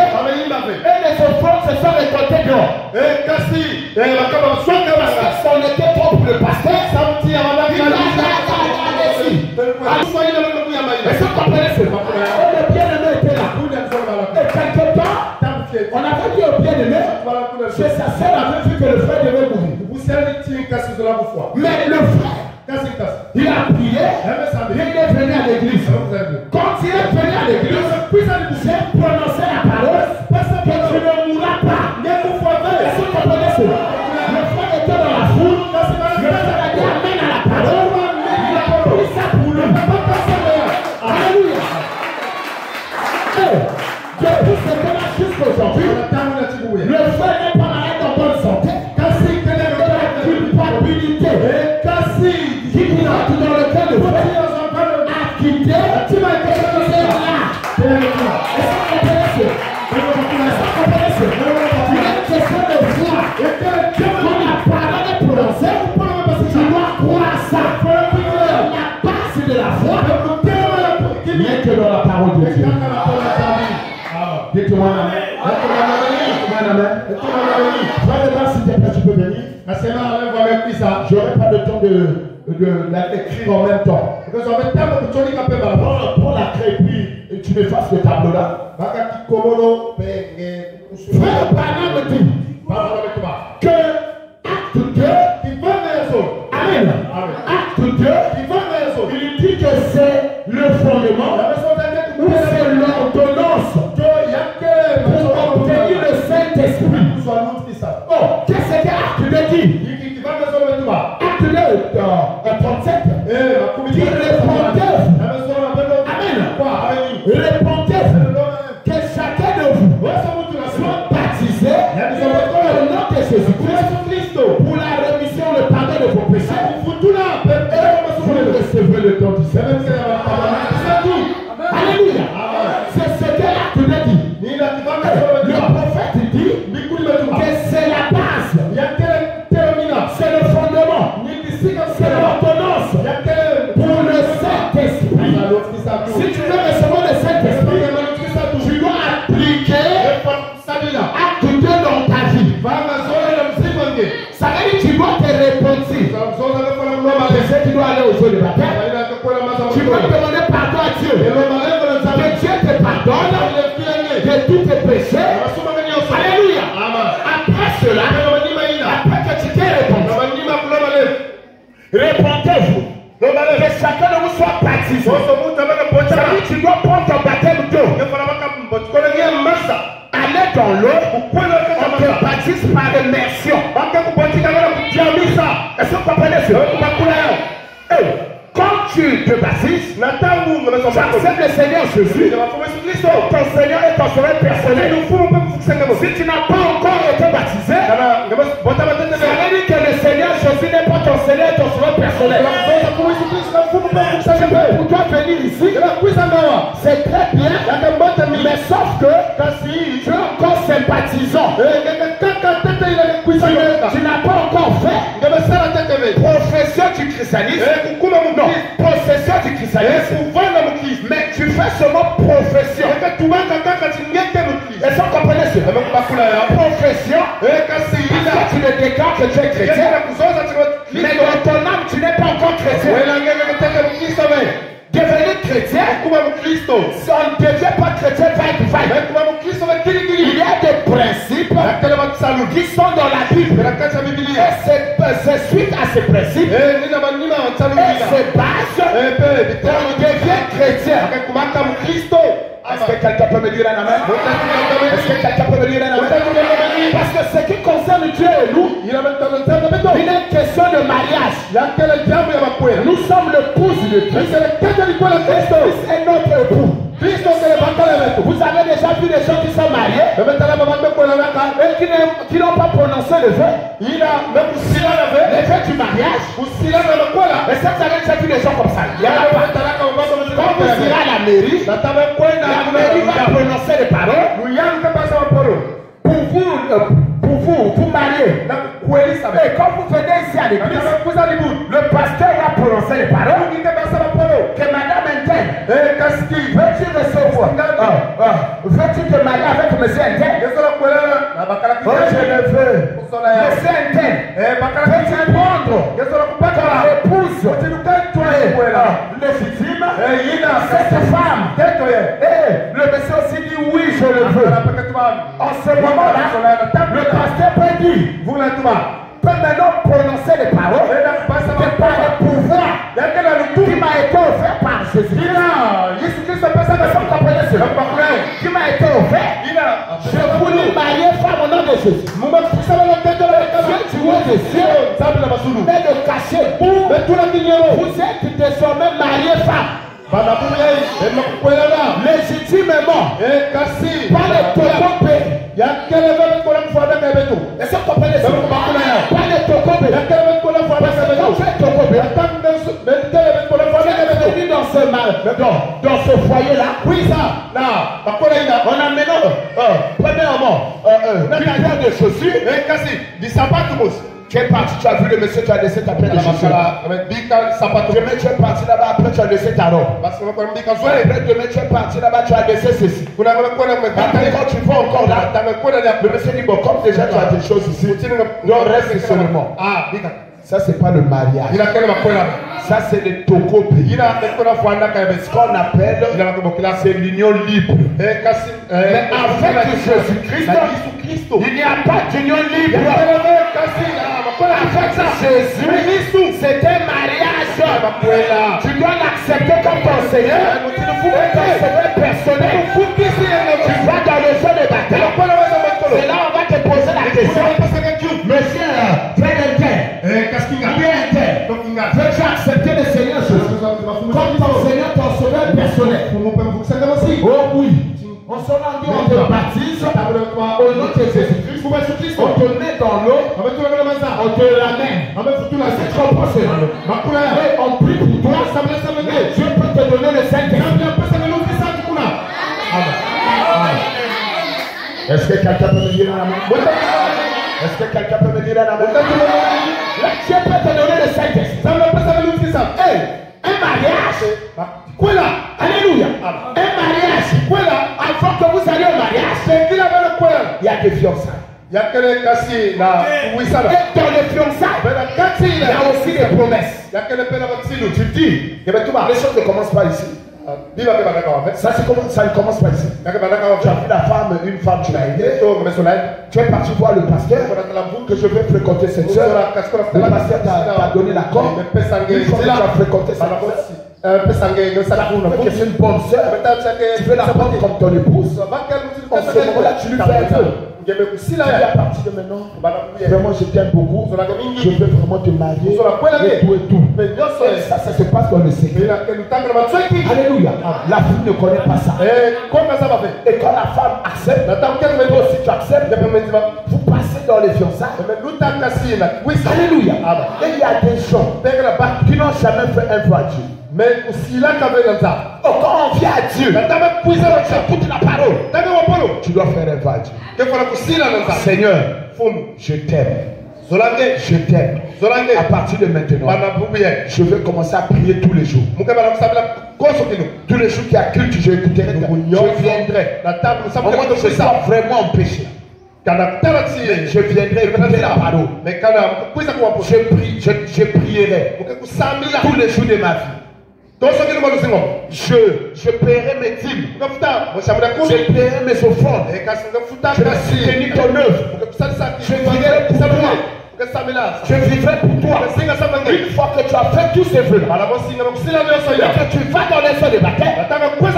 Et les offrandes se sont récoltées dehors. On était trop pour le pasteur. Est-ce que vous comprenez cela? Le bien-aimé était là. Et quelque temps, on avait dit au bien-aimé que sa sœur avait vu que le frère devait mourir. Mais le frère, il a prié et il est venu à l'église. Quand il est venu à l'église, j'ai prononcé la parole que tu ne mourras pas. Est-ce que vous comprenez cela? Le frère était dans la foule, le frère a dit amen à la parole, il a pris ça pour lui. Alléluia. Depuis ce temps-là jusqu'aujourd'hui, le frère n'est pas malade en bonne santé. La culpabilité qui rentre dans le cœur de frère a quitté. Tu m'as été là. Est-ce que vous comprenez ça? Il y a une question de foi. Quand la parole est prononcée, tu dois croire ça. La base de la foi n'est que dans la parole de Dieu. Dites-moi amen. amen. Frère de Marc, s'il te plaît, tu peux venir. J'aurai pas le temps de l'écrire en même temps. Prends la craie et puis tu m'effaces le tableau là. Frère Branham dit que acte 2, amen. Acte 2, il dit que c'est le fondement ou c'est l'ordonnance pour obtenir le Saint-Esprit. Oh, qu'est-ce que acte 2 dit? Acte 2, 37. Dit répondez-vous. Amen. Répondez-vous. Que chacun de vous soit baptisé au nom de Jésus-Christ pour la rémission, le pardon de vos péchés. Et vous recevrez le don du Seigneur. Alléluia. C'est ce que l'acte 2 dit. Le prophète dit que c'est la base. C'est le fondement. C'est l'ordonnance pour le Saint-Esprit. Si tu veux recevoir le Saint-Esprit, tu dois appliquer acte 2 dans ta vie. Ça veut dire que tu dois te repentir. Tu dois aller au jour de baptême. Tu dois demander pardon à Dieu. Que Dieu te pardonne de tous tes péchés. Alléluia. Après cela, après que tu t'es répondu, répondez-vous. Que chacun de vous soit baptisé. Ça veut dire que tu dois prendre ton baptême d'eau. Aller dans l'eau, on te baptise par immersion. Est-ce que vous comprenez ça? Quand tu te baptises, tu acceptes le Seigneur Jésus, ton Seigneur est ton sauveur personnel. Si tu n'as pas encore été baptisé, ça veut dire que le Seigneur Jésus n'est pas ton Seigneur et ton sauveur personnel. Pour toi venir ici, c'est très bien, mais sauf que tu es encore sympathisant. Tu n'as pas encore fait profession du christianisme. Non, profession du christianisme. Mais tu fais seulement profession. Est-ce que vous comprenez ça? Profession. Parce que tu ne déclares que tu es chrétien. Mais dans ton âme, tu n'es pas encore chrétien. Devenir chrétien, on ne devient pas chrétien il y a des principes qui sont dans la Bible. Et c'est suite à ces principes et ces bases qu'on devient chrétien. Est-ce que quelqu'un peut me dire un amen? Est-ce que quelqu'un peut me dire un amen? Parce que ce qui concerne Dieu et nous, il est une question de mariage. Nous sommes l'épouse de Christ. Christ est notre époux. Vous avez déjà vu des gens qui sont mariés et qui n'ont pas prononcé le vœu. Le vœu du mariage. Et ça, vous avez déjà vu des gens comme ça. Quand vous irez à la mairie va prononcer les paroles pour vous marier. Et quand vous venez ici à l'église, le pasteur va prononcer les paroles que madame interne, veux-tu recevoir? Veux-tu te marier avec monsieur interne? Oh, je le veux. Monsieur interne, veux-tu prendre ton épouse légitime, cette femme? Le monsieur aussi dit oui, je le veux. En ce moment-là, le pasteur peut dire, peut maintenant prononcer les paroles que par le pouvoir qui m'a été offert par Jésus. Qui m'a été offert, je voulais marier femme au nom de Jésus. Tu vois des cieux, mais de cacher vous êtes désormais marié femme. Légitimement, pas le tocopé. Est-ce que vous comprenez ça? Pas le tocopé. Parce que quand tu es tocopé, tu es dans ce foyer-là. Oui, ça. On a maintenant, premièrement, une paire de chaussures. Tu es parti, tu as vu le monsieur, tu as laissé ta paire de chaussures. Demain, tu es parti là-bas, après tu as laissé ta robe. Après demain, tu es parti là-bas, tu as laissé ceci. Après, quand tu vas encore là, le monsieur dit, bon, comme déjà tu as des choses ici, non, reste seulement. Ça, c'est pas le mariage. Ça, c'est le toko pays. Ce qu'on appelle, c'est l'union libre. Mais avec Jésus-Christ, il n'y a pas d'union libre. Avec Jésus, c'est un mariage. Tu dois l'accepter comme ton Seigneur. Et ton Seigneur personnel. Tu vas dans le feu de bataille. C'est là on va te poser la question. Monsieur, veux-tu accepter le Seigneur Jésus comme ton Seigneur, ton Sauveur personnel? Oh oui. On se rend, on te baptise au nom de Jésus-Christ. On te met dans l'eau, on te ramène. C'est trop possible. On prie pour toi. Mais Dieu peut te donner le Saint-Esprit. Est-ce que quelqu'un peut me dire la main? Est-ce que quelqu'un peut me dire la main? Dieu peut te donner le Saint-Esprit. Un mariage. Alléluia. Un mariage. Avant que vous alliez au mariage, il y a des fiançailles. Et dans les fiançailles, il y a aussi des promesses. Tu dis, les choses ne commencent pas ici. Ça ne commence pas ici. Tu as vu la femme, une femme, tu l'as aidée. Tu es parti voir le pasteur que je vais fréquenter cette soeur. Le pasteur t'a donné l'accord. Une fois que tu as fréquenté cette soeur, c'est une bonne soeur. Tu veux la prendre comme ton épouse. En ce moment-là, tu lui fais un peu. Si là, à partir de maintenant, vraiment je t'aime beaucoup, je veux vraiment te marier, et tout et tout. Ça se passe dans le secret. Alléluia. La fille ne connaît pas ça. Et quand la femme accepte, toi aussi tu acceptes, vous passez dans les fiançailles. Alléluia. Et il y a des gens qui n'ont jamais fait un vœu à Dieu. Mais aussi là, quand on vient à Dieu, tu écoutes la parole, tu dois faire un vœu à Dieu. Seigneur, je t'aime. Je t'aime. À partir de maintenant, je vais commencer à prier tous les jours. Tous les jours qui a culte, je écouterai. Je viendrai. Au moment où je suis vraiment en péché. Je viendrai écouter la parole. Je prierai tous les jours de ma vie. Je paierai mes dîmes. Je paierai mes offrandes. Je vais soutenir ton œuvre. Je vivrai pour toi. Je vivrai pour toi. Une fois que tu as fait tous ces vœux, et que tu vas dans les feux de baptême, tu as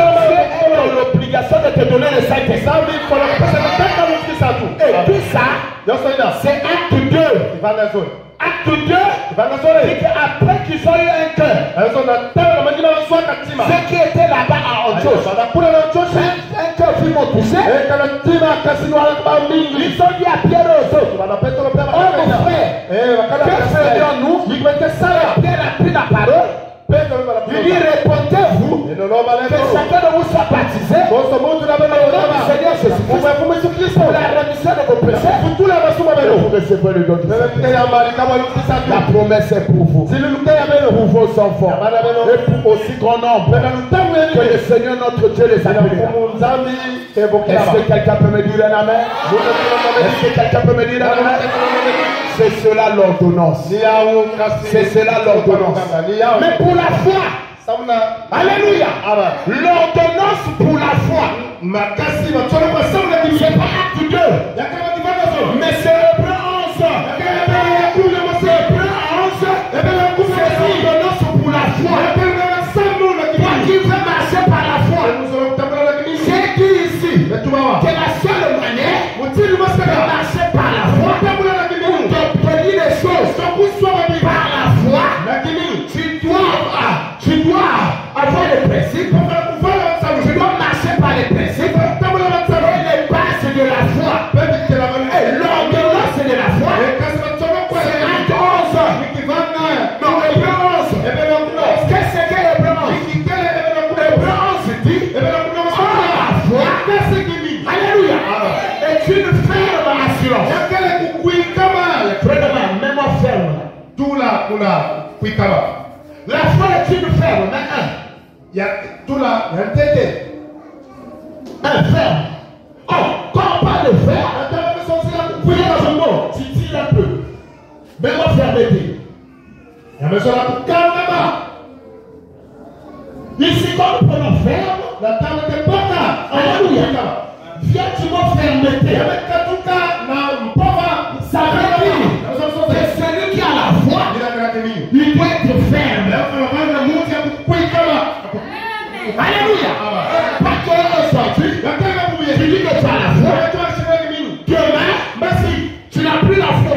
l'obligation de te donner le Saint-Esprit. Et tout ça, c'est acte 2. Acte 2, c'est qu'après qu'ils ont eu un cœur, ceux qui étaient là-bas à Antioche, un cœur fut touché. Ils ont dit à Pierre et aux autres, oh mon frère, que ferions-nous? Pierre a pris la parole. Il dit, répondez-vous que chacun de vous soit baptisé au nom du Seigneur Jésus-Christ pour la rémission de vos péchés. Vous recevrez le don du Seigneur. La promesse est pour vous, pour vos enfants et pour aussi grand nombre que le Seigneur notre Dieu les appellera. Est-ce que quelqu'un peut me dire un amen? Est-ce que quelqu'un peut me dire un amen? C'est cela l'ordonnance. C'est cela l'ordonnance. Mais pour la foi, alléluia, l'ordonnance pour la foi, c'est pas acte 2, mais c'est Hébreux 11. C'est l'ordonnance pour la foi. Toi qui veux marcher par la foi, j'ai dit ici que la seule manière de marcher par la foi, d'obtenir les choses par la foi, tu dois avoir les principes, tu dois marcher par les principes, La foi est une ferme, mais un ferme. Oh, quand on parle de ferme, tu tires un peu. Mais on fermeté. Ici, quand nous prenons ferme, alléluia. Viens, tu m'as fermeté. Ça veut dire que celui qui a la foi, il doit être ferme. Alléluia. Pas que aujourd'hui, tu dis que tu as la foi. Demain, tu n'as plus la foi.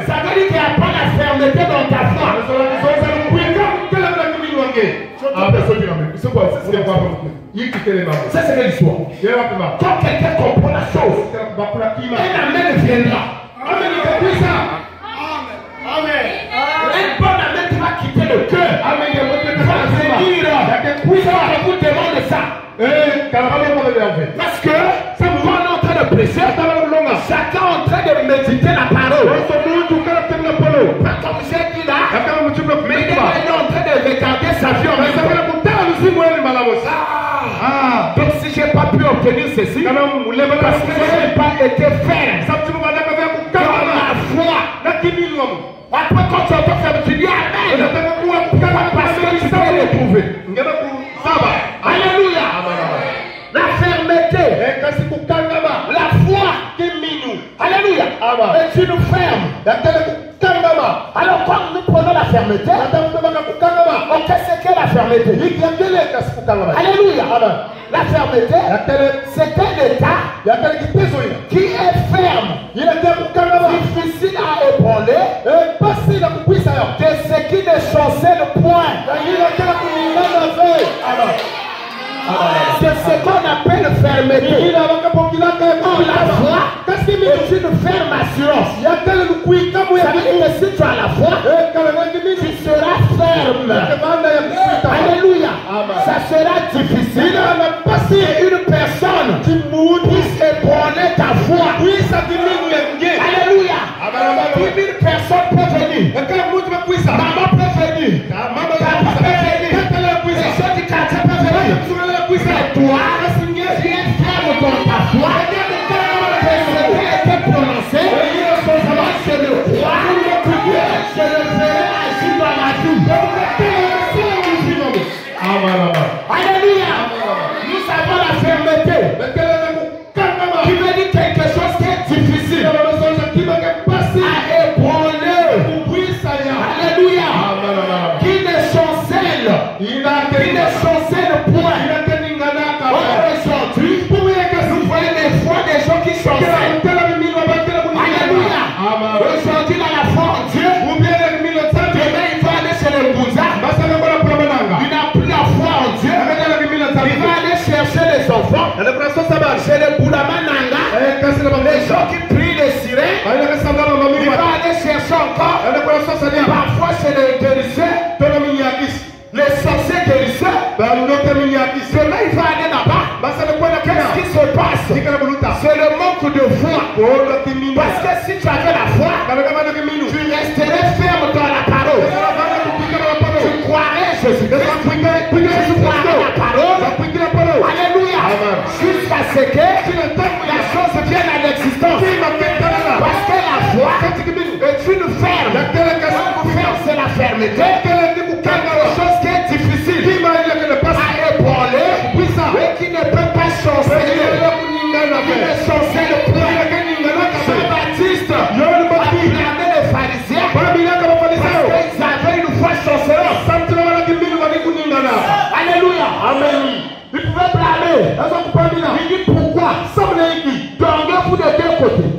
Ça veut dire qu'il n'y a pas la fermeté dans ta foi. Ça c'est l'histoire. Quand quelqu'un comprend la chose, un amen viendra. Un bon amen qui va quitter le cœur. Vous demande ça. Parce que quand on est en train de prêcher, chacun est en train de méditer la parole. Comme j'ai dit là, mais il est en train de regarder sa vie. Donc si je n'ai pas pu obtenir ceci, parce que je n'ai pas été ferme dans la foi. Après quand tu entends ça, tu dis Amen. Parce que tu peux le trouver. Alléluia. La fermeté, la foi, alléluia, est une ferme. Alors quand nous prenons la fermeté, on qu'est-ce que la fermeté? Alléluia. La fermeté, c'est un état qui est ferme, difficile à ébranler, de ce qui ne chancelle point. C'est ce qu'on appelle fermeté. On la foi est une ferme assurance. Ça veut dire que si tu as la foi, tu seras ferme. Alléluia. Ça sera difficile si une personne puisse ébranler ta foi. Alléluia. 10 000 personnes peuvent venir. Maman peut venir. Papa peut venir. Les gens du quartier peuvent venir. Mais toi, tu es ferme dans ta foi. Que ce qui a été prononcé, moi je le crois, je le ferai agir dans ma vie. Alléluia. Nous avons la fermeté qui veut dire quelque chose qui est difficile à ébranler. Alléluia. Qui ne chancelle point. Aujourd'hui, nous voyons des fois des gens qui chancellent. Alléluia. Aujourd'hui dans la foi en Dieu, demain il va aller chez le Bouddha. Il n'a plus la foi en Dieu. Il va aller chercher les enfants chez le Bouddha Mananga. Les gens qui prient les sirènes. Il va aller chercher encore parfois chez les guérisseurs, les sorciers guérisseurs. Demain il va aller là-bas. Qu'est-ce qui se passe? C'est le manque de foi. Parce que si tu avais la foi, tu resterais ferme dans la parole. Tu croirais Jésus. Tu croirais la parole. Alléluia. Jusqu'à ce que la chose vienne à l'existence. Parce que la foi est une ferme. Ferme, c'est la fermeté. Quelque chose qui est difficile à ébranler et qui ne peut pas chanceler. Qui ne chancelle point. Jean-Baptiste a blâmé les pharisiens parce qu'ils avaient une foi chancelante. Alléluia. Amen. Ils pouvaient blâmer. Il dit pourquoi? Donnez-vous de deux côtés.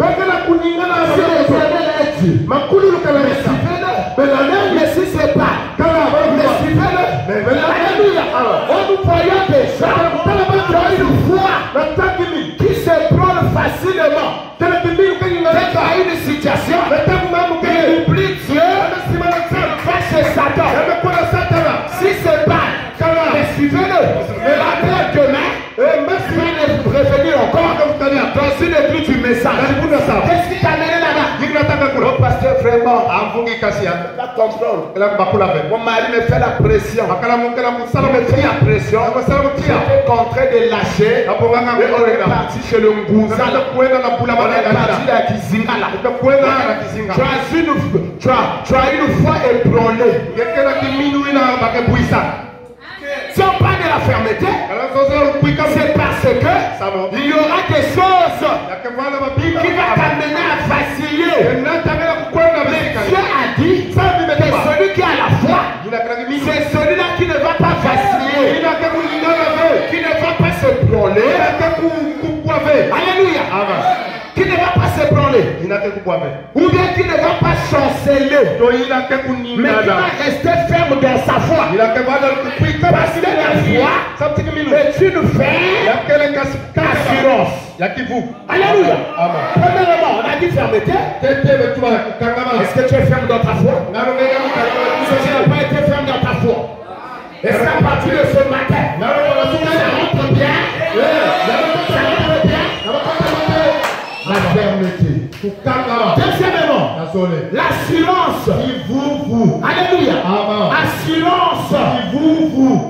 Si les ailes est Dieu, mais si c'est pas, mais suivez-le. Alléluia. On nous voyons déjà une foi qui se prend facilement. Dès qu'il y a une situation, il oublie Dieu, va chez Satan. Si c'est pas, mais suivez-le. Et après demain, il va revenir encore dans une église du message. Qu'est-ce qui t'a amené là-bas?
Pasteur, vraiment,
comprendre. Mon mari me fait la pression. Il me fait la pression. J'étais en train de lâcher. Et on est parti chez le Ngouza. On est parti à Kizingala. Tu as une fois ébranlé. Si on parle de la fermeté, c'est parce que il y aura des choses qui vont t'amener à vaciller. Dieu a dit que celui qui a la foi, c'est celui-là qui ne va pas vaciller, qui ne va pas se branler. Alléluia. Qui ne va pas se branler, ou bien qui ne va pas chanceler, mais qui va rester ferme dans sa foi. Parce que la foi est une ferme assurance. Alléluia. Premièrement, on a dit fermeté. Est-ce que tu es ferme dans ta foi? Si tu n'as pas été ferme dans ta foi, est-ce qu'à partir de ce matin, ça rentre bien? Ça rentre bien? La fermeté. Deuxièmement, l'assurance. Alléluia. Assurance.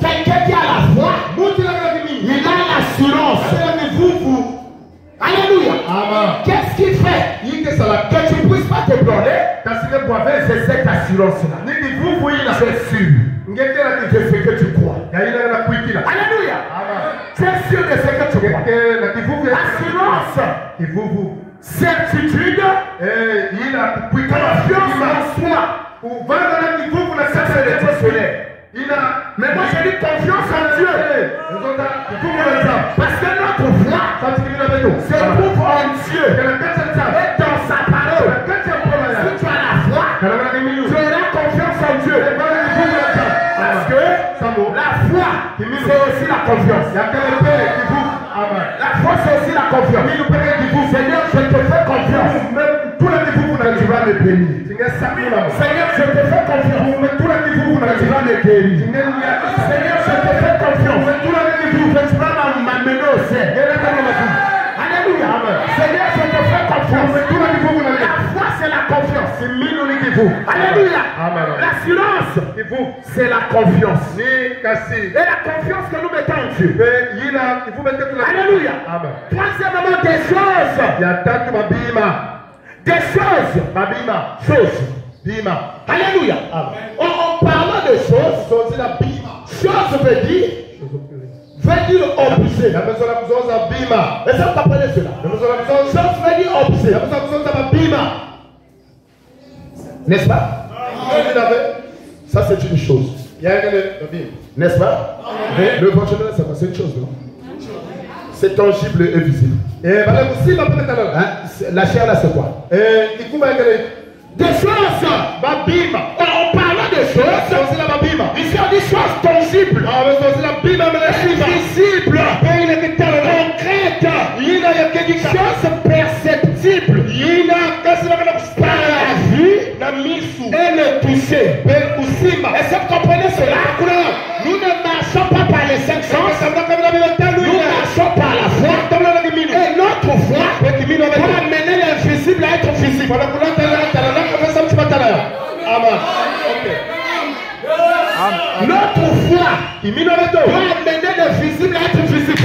Quelqu'un qui a la foi, il a l'assurance. Alléluia. Qu'est-ce qu'il fait? Que tu ne puisses pas te branler. C'est cette assurance-là. C'est sûr. De ce que tu crois. Alléluia. Tu es sûr de ce que tu crois. Assurance. Certitude. Confiance en soi. Ça c'est le dictionnaire. Mais moi je dis confiance en Dieu. Parce que notre foi se trouve en Dieu et dans sa parole. Si tu as la foi, tu auras confiance en Dieu. Parce que la foi, c'est aussi la confiance. La foi, c'est aussi la confiance. Seigneur, je te fais confiance. Tous les niveaux, tu vas me bénir. Seigneur, je te fais confiance. Tous les niveaux, tu vas me guérir. Seigneur, je te fais confiance. Tous les niveaux, tu vas m'amener au ciel. Alléluia. Seigneur, je te fais confiance. La foi, c'est la confiance. Alléluia. L'assurance, c'est la confiance. Et la confiance que nous mettons en Dieu. Alléluia. Troisièmement, des choses. Des choses. Alléluia. En parlant de choses, chose veut dire objet. Est-ce que vous comprenez cela? Chose veut dire objet. N'est-ce pas? Ça c'est une chose. N'est-ce pas? Le fonctionnement c'est une chose, non? C'est tangible et visible. La chair là c'est quoi? Des choses. En parlant de choses, ici on dit choses tangibles, visibles, concrètes, choses perceptibles par la vue et le toucher. Est-ce que vous comprenez cela? Nous ne marchons pas par les cinq sens, nous marchons par la foi. Et notre foi pour amener l'invisible à être visible. Notre foi pour amener l'invisible à être visible.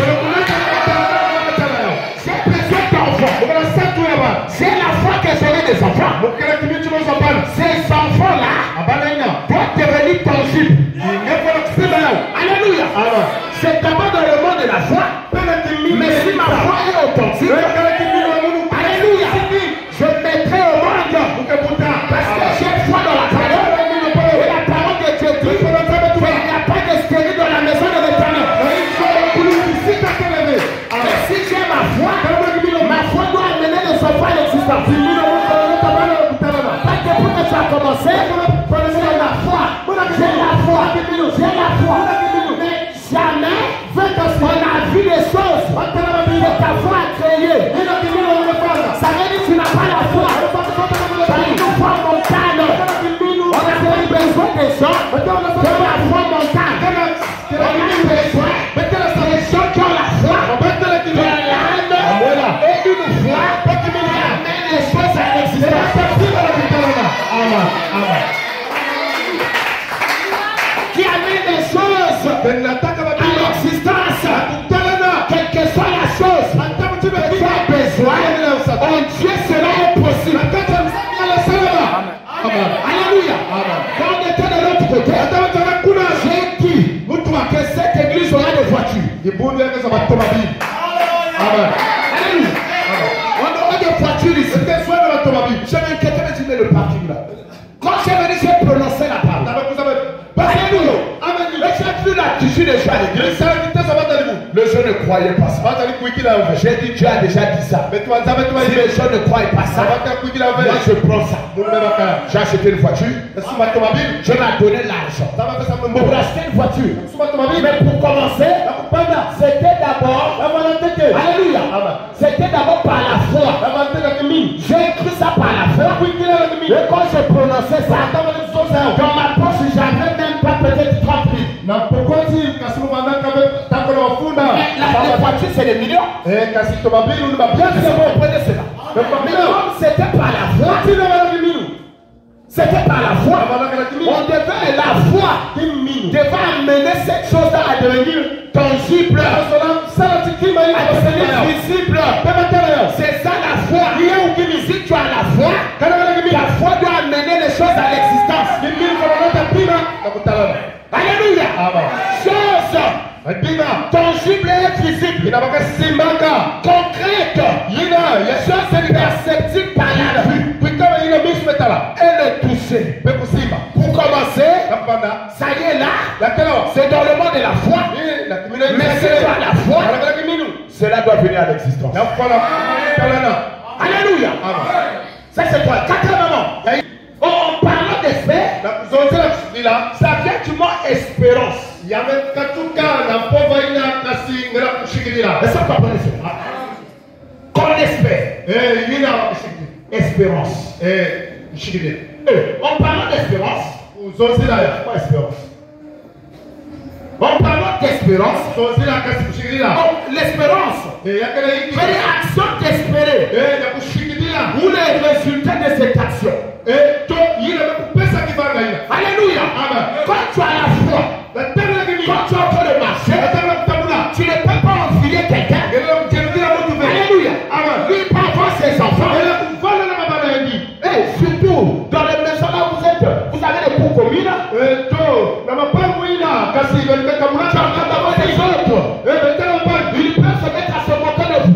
J'ai besoin d'enfants. C'est la foi que j'aurai des enfants. Ces enfants-là doivent devenir tangibles. Alléluia. C'est d'abord dans le monde de la foi. Mais si ma foi est authentique, alléluia, je mettrai au monde. Parce que j'ai foi dans la parole. Et la parole de Dieu dit qu'il n'y a pas de stérile dans la maison de l'Éternel. Et si j'ai ma foi doit amener les enfants à l'existence. Parce que pour que tu as commencé, j'ai la foi. Mais jamais on a vu les choses que ta foi a créées. Ça veut dire que tu n'as pas la foi. Tu as une foi montane. On a besoin des gens qui ont la foi montane. On a besoin des gens qui ont la foi, de l'âme et une foi qui amène les choses à l'existence. que soit la chose dont tu as besoin, en Dieu cela est possible. Amen. Alléluia. Quand on était de l'autre côté, j'ai dit que cette église aura des voitures. Amen. Alléluia. On aura des voitures ici. Je m'inquiétais, mais tu mets le parking là. Quand j'ai venu, j'ai prononcé la parole. Alléluia. Mais j'ai vu l'attitude des gens à l'église. Les gens ne croyaient pas ça. J'ai dit, Dieu a déjà dit ça. Si les gens ne croient pas ça, moi je prends ça. J'ai acheté une voiture. Je m'ai donné l'argent pour acheter une voiture. Mais pour commencer, c'était d'abord, alléluia, c'était d'abord par la foi. J'ai écrit ça par la foi. Et quand je prononçais ça, dans ma poche, j'avais même pas peut-être 30 000. La voiture, c'est des millions. Bien que vous comprenez cela. Mais comme c'était par la foi, c'était par la foi, on devait la foi devait amener cette chose à devenir tangible, à devenir visible. C'est ça la foi. Si tu as la foi doit amener les choses à l'existence. Alléluia. Chose tangible et visible, concrète, chose perceptible par la vue et le toucher. Pour commencer, ça y est là, c'est dans le monde de la foi. Mais c'est pas la foi, cela doit venir à l'existence. Alléluia. Ça c'est quoi? Quatrièmement, en parlant d'espère, ça vient du mot espérance. Est-ce que vous comprenez cela? Qu'on espère. Espérance. En parlant d'espérance, pas espérance. En parlant d'espérance, l'espérance, c'est l'action d'espérer ou les résultats de cette action. Alléluia. Quand tu as la foi, quand tu es en train de marcher, tu ne peux pas enfiler quelqu'un. Alléluia. Lui peut avoir ses enfants. Et surtout, dans les maisons là où vous êtes, vous avez des cours communes. Ils peuvent se mettre à se moquer de vous.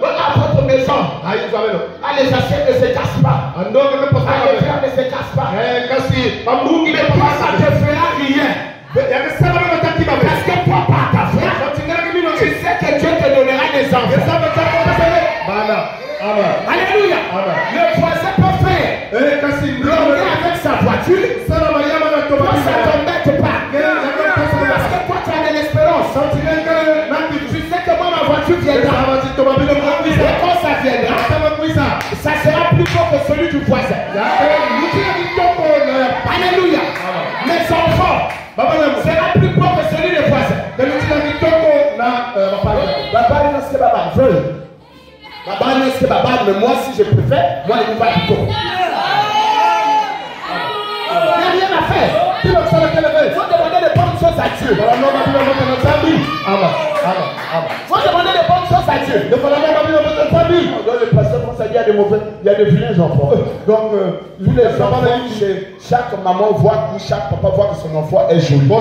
À votre maison, allez acheter ne se casse pas. Allez faire ne se casse pas. Mais toi ça te fera rien. Parce que toi par ta foi, tu sais que Dieu te donnera des enfants. Alléluia. Le voisin peut faire l'homme avec sa voiture. Toi ça ne t'embête pas. Parce que toi tu as de l'espérance. Tu sais que moi ma voiture viendra. Et quand ça viendra, ça sera plus fort que celui du voisin. Alléluia. Mes enfants, sera plus fort que celui du voisin. Mais moi si je préfère, moi je ne vais pas du tout. Il n'y a rien à faire. Il faut demander de bonnes choses à Dieu. Il faut demander de bonnes choses à Dieu. Le pasteur pense qu'il y a des mauvais, il y a des vilains enfants. Donc, tous les enfants, chaque maman voit, chaque papa voit que son enfant est joli. Mais au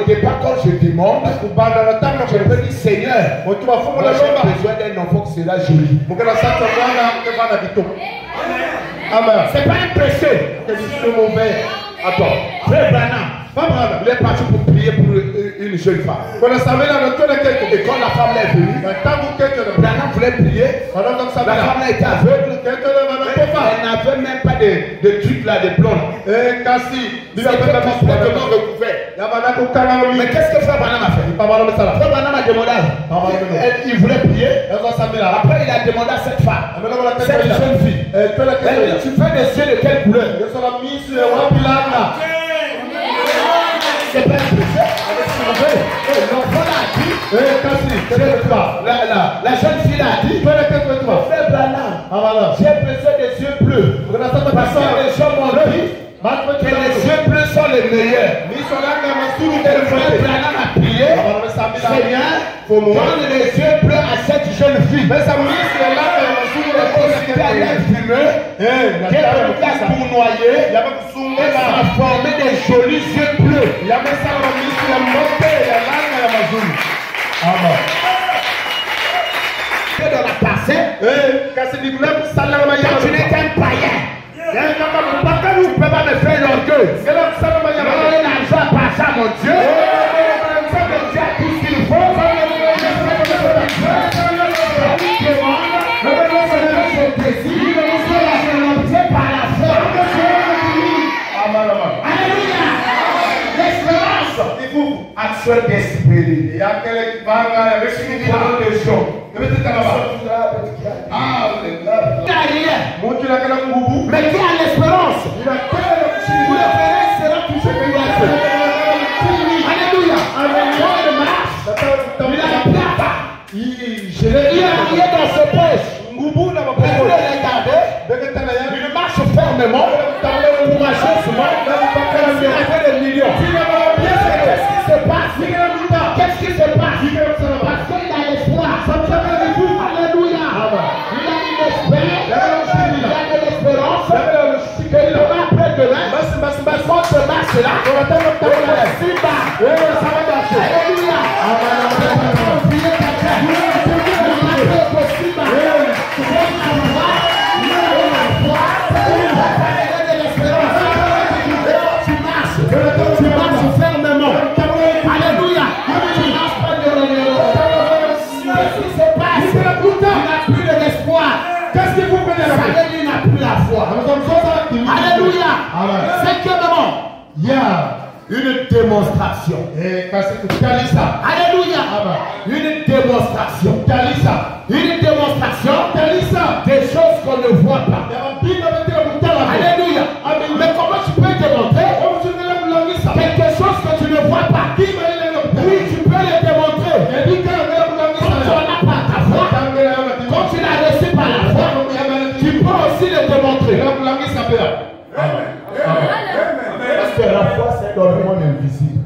départ, quand je demande, je peux dire Seigneur, moi j'ai besoin d'un enfant qui sera joli. Amen. C'est pas un péché. C'est mauvais. Attends, frère Branham, il est parti pour prier pour une jeune femme. Et quand la femme est venue, Branham voulait prier. La femme était aveugle. Elle n'avait même pas de trucs là, de blonde. C'était complètement recouvert. Mais qu'est-ce que frère Branham a fait? Frère Branham a demandé. Il voulait prier. Après, il a demandé à cette femme, cette jeune fille, tu fais des yeux de quelle couleur? C'est pas un péché. L'enfant l'a dit. La jeune fille l'a dit. Frère Branham, j'ai besoin des yeux bleus. Parce que les gens m'ont dit que les yeux bleus sont les meilleurs. Et le frère Branham a prié. Donne les yeux bleus à cette jeune fille. Elle fumée, qu'elle a tournoyé, elle a formé des jolis yeux bleus. Amen. Dans la passée, quand tu n'es qu'un païen, tu ne peux pas me faire l'orgueil. Non, l'argent passe à mon Dieu. Dieu a tout ce qu'il faut. Par la foi. Alléluia. L'espérance. Action d'esprit. Il y a quelqu'un qui va des choses. Mais qui a l'espérance? Le frère sera touché par la foi. Alléluia. Il a pas. Il a rien dans ses poches. Vous le regardez. Il marche fermement pour marcher souvent. Il a fait des millions. Qu'est-ce qui se passe? Qu'est-ce qui se passe? Parce qu'il a l'espoir. Alléluia. Il a une espérance. Il a de l'espérance. Que demain après demain, quand ce marche-là, Alléluia. Tu marches fermement. Alléluia. Qu'est-ce qui se passe? Il n'a plus de l'espoir. Qu'est-ce que vous prenez là? Il n'a plus la foi. Alléluia. Cinquièmement, il y a une démonstration. Alléluia. Une démonstration. Une démonstration des choses qu'on ne voit pas. Alléluia. Mais comment tu peux démontrer quelque chose que tu ne vois pas? Oui, tu peux le démontrer. Quand tu n'as pas ta foi, quand tu l'as reçu par la foi, tu peux aussi le démontrer. Parce que la foi, c'est dans le monde invisible.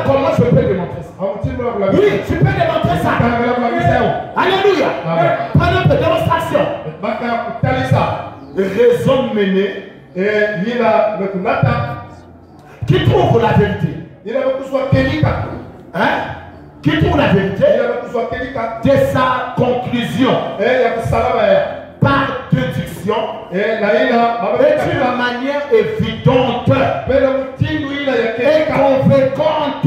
Comment je peux démontrer ça? Oui, tu peux démontrer ça. Alléluia. Prends un peu de démonstration. Raison menée. Qui trouve la vérité? Hein? Qui trouve la vérité de sa conclusion par déduction et d'une manière évidente et convaincante.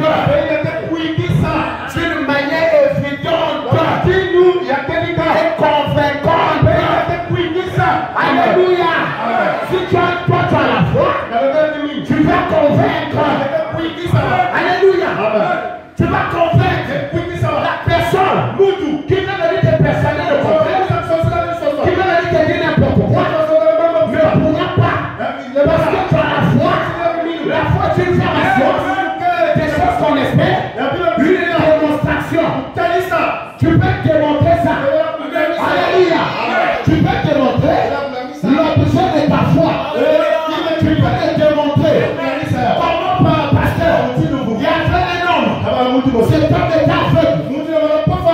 D'une manière évidente et convaincante. Alléluia. Si tu as la foi, tu vas convaincre. Alléluia. Tu vas convaincre la personne qui vient de dire des personnes de convaincre, qui vient de dire n'importe quoi, ne pourra pas. Parce que tu as la foi. La foi, c'est une formation. Des choses qu'on espère. Une démonstration. Tu peux démontrer ça. Alléluia. Tu peux démontrer l'objet de ta foi. Tu peux le démontrer. Comment, pasteur, il y a un homme. Cet homme est aveugle.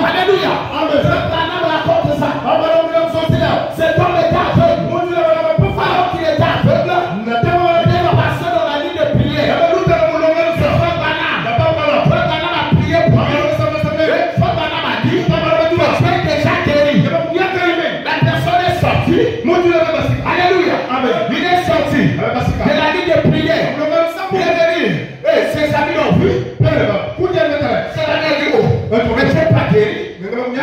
Alléluia. Raconte ça. Cet homme est aveugle. Alors qu'il est aveugle, il est passé dans la ligne de prière. Frère Branham a prié pour lui. Frère Branham a dit, tu es déjà guéri. La personne est sortie. Alléluia. Il est sorti de la ligne de prière. Il est venu. Et ses amis l'ont vu. Ses amis ont dit, oh, mais tu n'es pas guéri.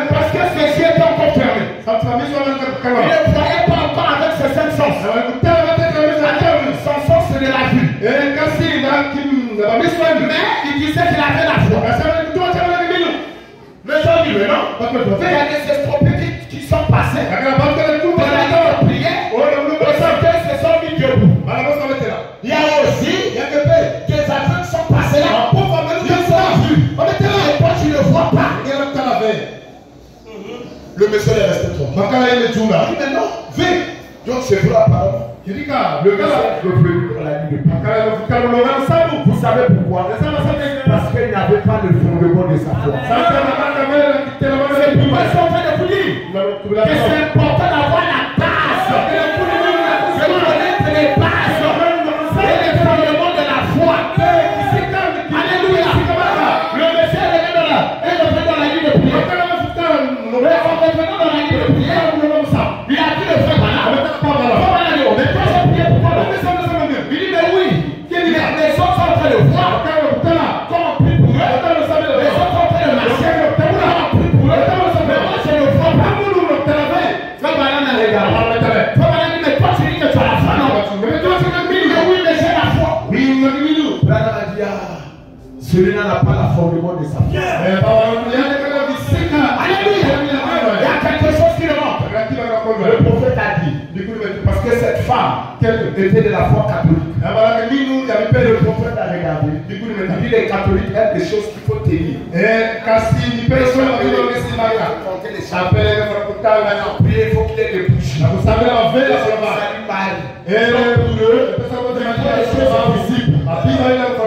Parce que ses yeux étaient encore fermés. Il ne voyait pas encore avec ses cinq sens. Son sens, c'est de la vue. Mais il disait qu'il avait la foi. Les gens disent, non. Il y a des estropiés qui sont passés. De la prière. Se sont mis debout. Il y a aussi des aveugles qui sont passés là. Ils ont vu. Et toi, tu ne vois pas. Le monsieur est resté trop. Il dit maintenant, viens. Donc c'est vrai apparemment. Le gars est revenu dans la ligne de prière. Vous savez pourquoi? Parce qu'il n'avait pas de fondement. fondement de sa foi. C'est pourquoi ils sont en train de vous dire que c'est important d'avoir la base. De connaître les bases et les fondements de la foi. Alléluia. Le Messie est dans la ligne de prière. En revenant dans la ligne de prière, il a dit le frère Bala. Mais toi, j'ai prié pour toi. Il dit, mais oui. Les autres sont en train de voir. Comment on prie pour eux. Les autres sont en train de marcher. Comment on prie pour eux. Mais moi, je ne vois pas. Frère Bala n'a regardé. Frère Bala dit, mais toi, tu dis que tu as la foi. Non. Mais toi, tu me dis, mais oui, mais j'ai la foi. Frère Bala dit, celui-là n'a pas la fondement de sa foi. Alléluia. Il y a quelque chose qui le manque. Le prophète a dit, parce que cette femme était de la foi catholique. Le prophète a regardé. Il dit les catholiques aiment des choses qu'il faut tenir. Il faut qu'il ait des bouches.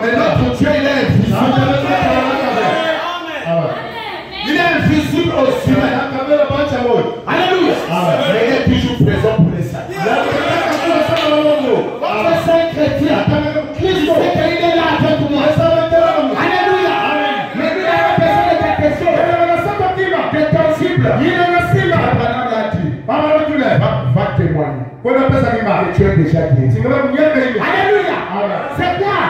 Mais notre Dieu, il est invisible. Il est invisible aussi. Alléluia. Mais il est toujours présent pour les saints. Votre saint chrétien, Christ sait qu'il est là avec moi. Alléluia. Mais il a besoin de quelque chose. De tangible. Va témoigner. Que tu es déjà guéri. Alléluia. C'est quoi?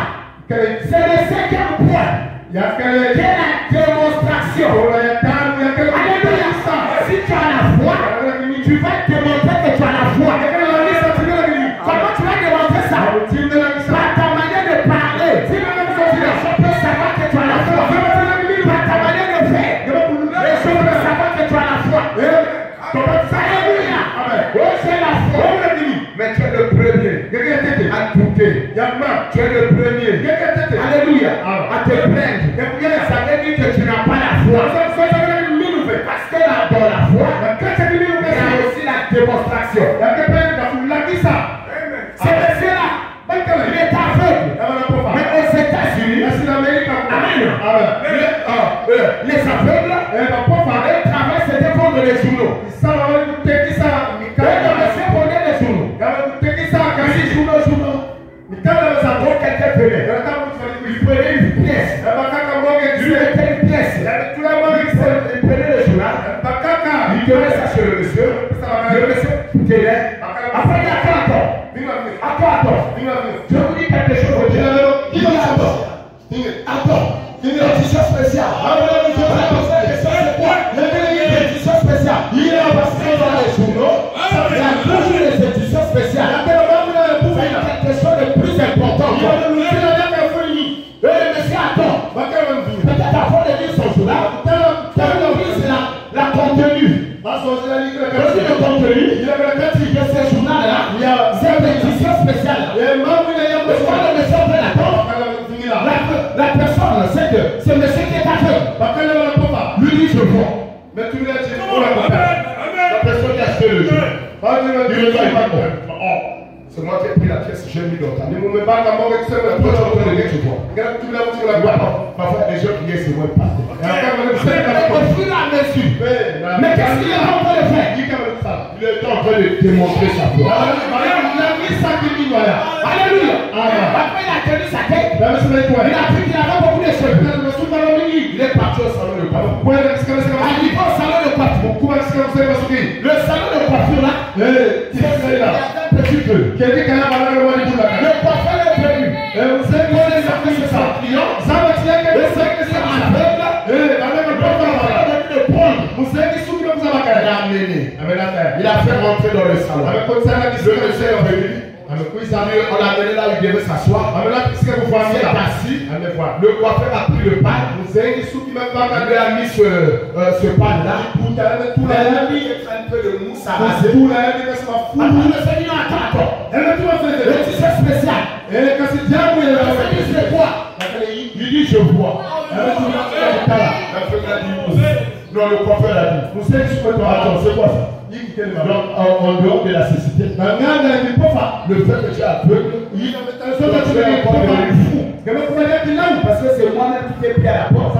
C'est le cinquième point. Quelle est la démonstration? Alléluia. Si tu as la foi, tu vas démontrer que tu as la foi. Comment tu vas démontrer ça? Par ta manière de parler. Les gens peuvent savoir que tu as la foi. Par ta manière de faire. Les gens peuvent savoir que tu as la foi. Alléluia. Oh, c'est la foi. Mais tu es le premier à douter. Tu es le premier. Alléluia. À te plaindre. Ça veut dire que tu n'as pas la foi. Parce que là, dans la foi, il y a aussi la démonstration. C'est monsieur-là. Il est aveugle. Mais aux États-Unis, les aveugles, ils traversent et défendent les journaux. Quand quelqu'un venait, il prenait une pièce. Il mettait une pièce. Il prenait le journal. Il donnait ça chez le monsieur. Le monsieur tenait. Après, il y a attends. Je vous dis quelque chose. Attends. L'édition spéciale. L'édition spéciale. Il est passé dans les journaux. Il y a toujours les éditions spéciales. Quelque chose de plus important. Monsieur, attends. Peut-être avant de lire son journal, la contenu. Le contenu de ce journal-là, c'est une édition spéciale. Pourquoi le monsieur peut l'attendre? La personne sait que c'est monsieur qui est aveugle. Lui dit je vois. La personne qui a acheté le journal. Il ne va pas comprendre. C'est moi qui ai pris la pièce, j'ai mis dans ta main. Toi, tu vas te lever, tu vois. Parfois, les gens qui viennent, c'est moi qui partent. Au fur et à mesure. Mais qu'est-ce qu'il est en train de faire? Il est en train de démontrer sa foi. Alléluia. Après, il a tenu sa tête. Il a vu qu'il avait beaucoup de cheveux. Il est parti au salon de coiffure. Arrivé au salon de coiffure. Le salon de coiffure là, c'est là. Petit peu. Le coiffeur est venu. Vous savez quoi les artistes de son client? Le secrétaire aveugle. Il a amené. Il a fait rentrer dans le salon. Le monsieur est venu. On l'a amené là où il devait s'asseoir. Il est assis. Le coiffeur a pris le pan. Il lui a mis ce pan là. Il a mis un peu de mousse à raser. Le Seigneur attend. Le t-shirt spécial. C'est quoi? Il dit je vois. Non, le coiffeur a dit. Vous savez ce que tu attends, c'est quoi ça? Donc, en dehors de la cécité, le fait que tu es aveugle, tu es encore devenu fou. Parce que c'est moi-même qui t'ai pris à la porte.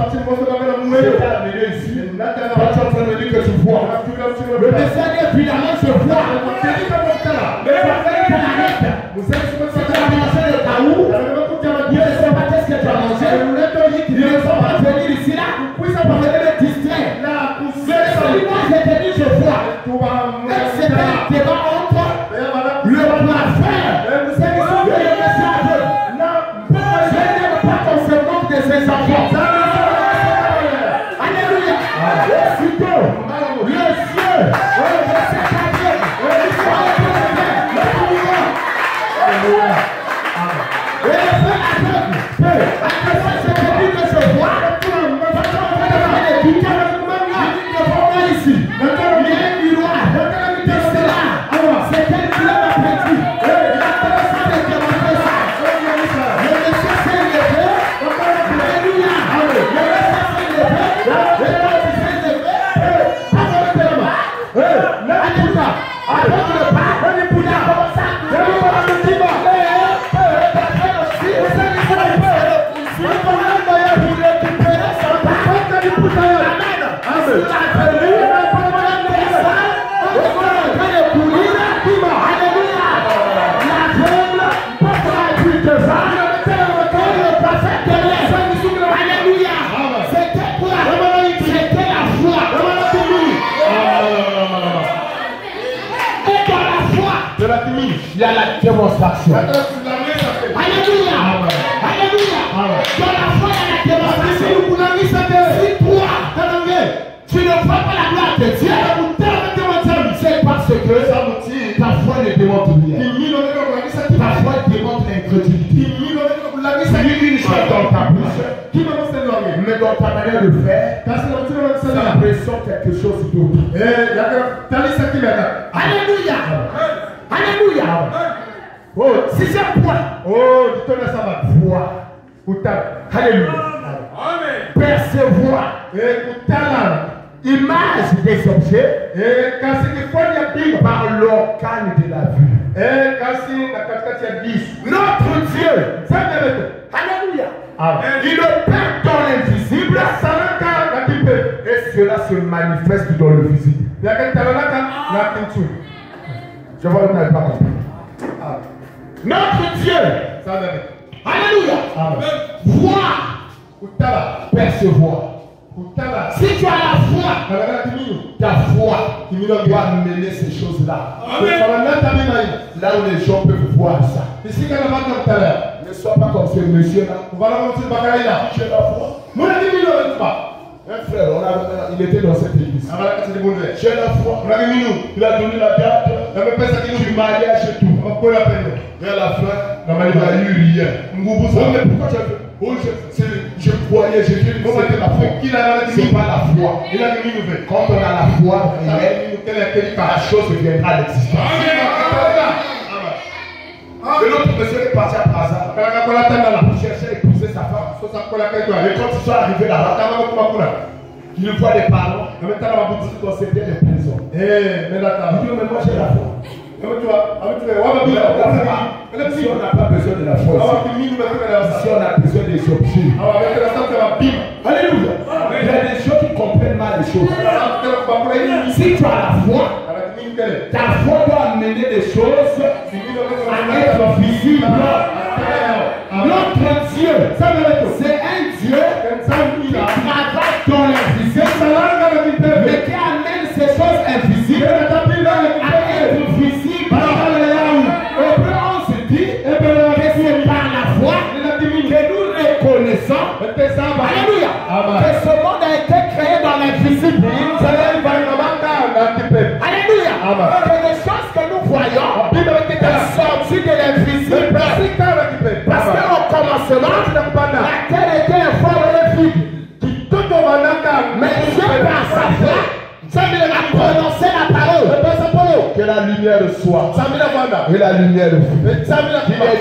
amené ici. Quand tu es en train de me dire que tu vois. Le message évidemment se voit. Mais il va falloir qu'on arrête. Tu as mangé le caout. Il ne sait pas qu'est-ce que tu as mangé. Il ne faut pas venir ici là. Pour venir me distraire. Moi je te dis je vois. C'est un débat entre le plafond et le message. Je n'aime pas qu'on se moque de ses enfants. Alléluia. Aussitôt, le ciel, et le feu aveugle. Après ça, je te dis que je vois. Ici. Il y a un miroir. C'est là. C'est quel club apprécie. Il a commencé à demander ça. Le monsieur s'est levé. Alléluia. Le monsieur s'est levé. Et quand il s'est levé, avec le bas. Alléluia. Avec le bas. Il a commencé à il y a la démonstration. Alléluia. Alléluia. Dans la foi, il y a la démonstration. Si toi, tu ne vois pas la gloire de Dieu, c'est parce que ta foi ne démontre rien. Ta foi démontre l'incrédulité. Une chose dans ta bouche, mais dans ta manière de faire, tu as l'impression quelque chose d'autre. Alléluia. Alléluia. Oh, sixième point. Oh, tu te laisses à voir. Alléluia. Percevoir. Image des objets. Par l'organe de la vue. Notre Dieu. Alléluia. Il opère dans l'invisible. Et cela se manifeste dans le visible. Je vois que vous n'avez pas compris. Notre Dieu. Alléluia. Voir. Percevoir. Si tu as la foi, ta foi doit mener ces choses-là. Là où les gens peuvent voir ça. Ne sois pas comme ce monsieur-là. J'ai la foi. Un frère, il était dans cette église. J'ai la foi. Il a donné la date du mariage et tout. Et à la fin, il n'y a eu rien. Mais pourquoi tu as fait? Je croyais, j'ai dit, c'était la foi. C'est pas la foi. Quand on a la foi réelle, la chose viendra à l'existence. Et l'autre monsieur est parti à Plaza. Il cherchait à épouser sa femme. Et quand ils sont arrivés là-bas, il voit des parents. C'était des prisons. Il dit, mais moi j'ai la foi. Si on n'a pas besoin de la foi, si on a besoin des objets. Alléluia. Il y a des gens qui comprennent mal les choses. Si tu as la foi, ta foi doit amener des choses à être visibles. Notre Dieu, c'est un Dieu qui travaille dans l'invisible, mais qui amène ces choses invisibles à être visibles. Après, on se dit que c'est par la foi que nous reconnaissons. Alléluia. Que ce monde a été créé dans l'invisible. Alléluia. Que les choses que nous voyons sont sorties de l'invisible. Parce qu'au commencement, la terre était informe et vide. Mais Dieu, par sa foi, a prononcé la parole. Que la lumière soit. Et la lumière fut. Il y a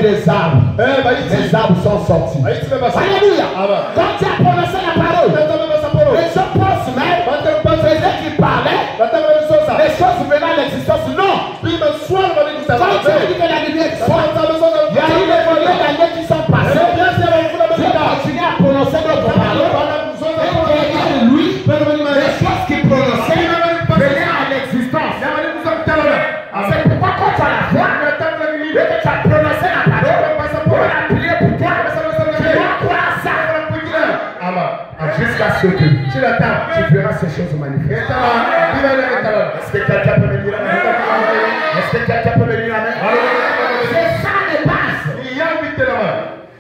des arbres. Les arbres sont sortis. Alléluia. Quand tu as prononcé la parole, les gens pensent même qu'ils parlaient, les choses venaient à l'existence. Non. Quand tu as dit que la lumière soit, il y a eu des milliers d'années qui sont passées. Tu continues à prononcer notre parole. Et Jusqu'à ce que tu verras ces choses manifester. Est-ce que quelqu'un peut me dire amen? Est-ce que quelqu'un peut me dire amen? C'est ça les bases.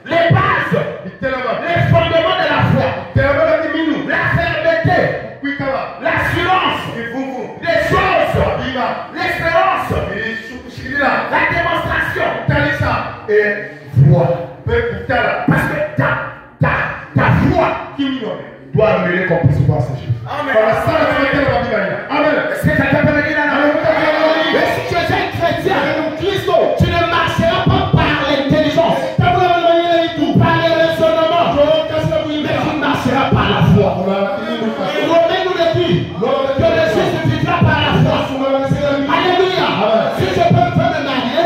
Les bases. Les fondements de la foi. La fermeté. L'assurance. Les choses. L'espérance. La démonstration. Et foi. Parce que ta foi doit amener qu'on puisse voir ces choses. Amen. Est-ce que quelqu'un peut me dire amen? Mais si tu es un chrétien, tu ne marcheras pas par l'intelligence, par le raisonnement, mais tu marcheras par la foi. Romain nous le dit que le juste vivra par la foi. Alléluia. Si je peux me marier,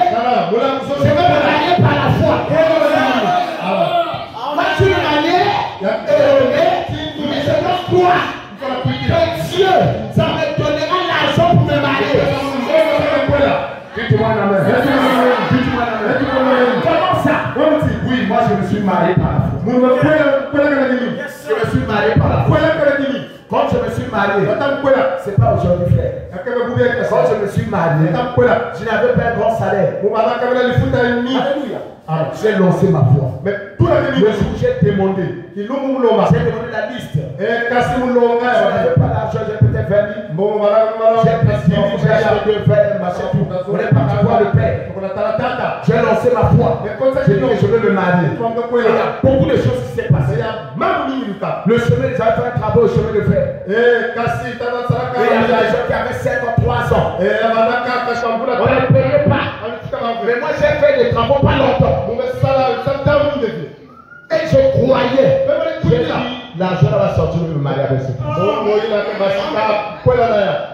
je vais me marier par la foi. Quand tu me marier, mais je dois croire que Dieu, ça me donnera l'argent pour me marier. Dites-moi amen. Comment ça? Oui, moi je me suis marié par la foi. Je me suis marié par la foi. Quand je me suis marié, c'est pas aujourd'hui frère. Quand je me suis marié, je n'avais pas un grand salaire. Alléluia. J'ai lancé ma foi. Mais tout le jour j'ai demandé la liste. Je n'avais pas l'argent, j'ai peut-être 20 000. J'ai pris 10 000, j'ai acheté 2 verres, machin tout. On est parti voir le père. J'ai lancé ma foi. J'ai dit que je vais me marier. Il y a beaucoup de choses qui s'est passées. Le chemin, j'avais fait un travail au chemin de fer. Et il y avait des gens qui avaient 53 ans. On ne payait pas. Mais moi j'ai fait des travaux pas longtemps. Et je croyais. L'argent va sortir de me marier avec ça.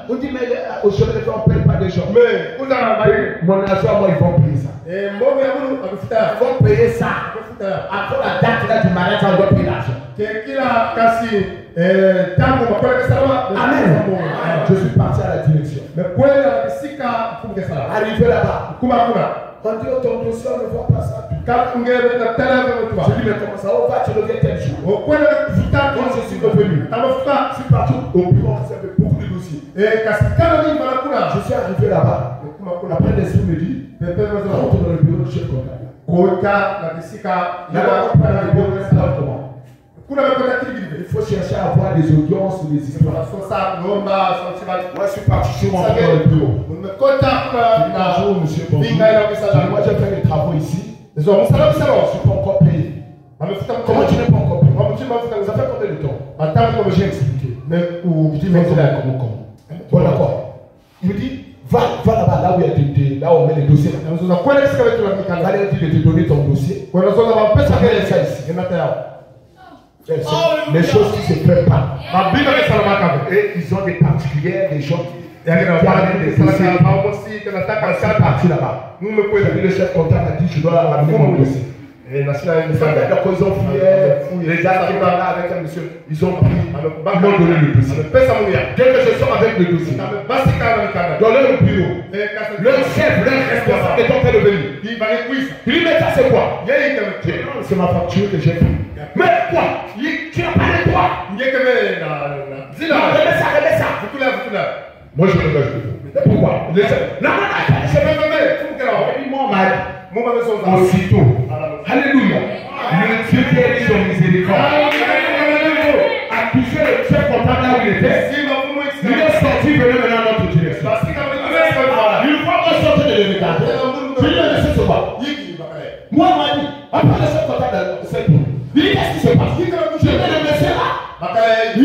On dit mais au chemin de fer on ne paye pas des gens. Mais mon argent moi ils vont payer ça. Ils vont payer ça. Après la date là du mariage on doit payer l'argent. Amen. Je suis parti à la direction. Arrivé là-bas. On dit au ton dossier, on ne voit pas ça. Je dis mais comment ça? On va, tu reviens tel jour. Quand je suis revenu, je suis parti au bureau, on avait beaucoup de dossiers. Je suis arrivé là-bas. Après les jours me dit, rentre dans le bureau du chef comptable. Il faut chercher à avoir des audiences ou des histoires. Moi, je suis parti chez moi dans le bureau. Bonjour, monsieur. Moi, j'ai fait des travaux ici. Je ne suis pas encore payé. Comment tu n'es pas encore payé? Ça fait combien de temps? J'ai expliqué. Je dis, mais comment? Bon, d'accord. Il me dit, va là-bas, là où il y a là où on met les dossiers. Va lui dire de te donner ton dossier. Les choses qui se préparent. Et ils ont des particuliers, des gens qui amènent des dossiers. Parti là-bas. Le chef comptable a dit je dois amener mon dossier. Et ils ont fouillé, les gars qui parlent avec un monsieur, ils ont pris, ils m'ont donné le dossier. Dès que je sors avec le dossier, dans leur bureau, le chef, le responsable est en train de venir. Il dit mais ça c'est quoi? C'est ma facture que j'ai pris. Mais quoi? Tu n'as pas le droit. Remets ça. Moi je me lâche de vous. Pourquoi? Aussitôt. Alléluia. Le Dieu qui est son miséricorde a touché le chef comptable là où il était. Il est sorti, venez maintenant dans notre direction. Il faut qu'on sorte de l'évêque. Je lui ai laissé ce pas. Moi, on m'a dit, après le chef comptable, c'est tout. Il dit qu'est-ce qui se passe? Je vais le laisser là. Il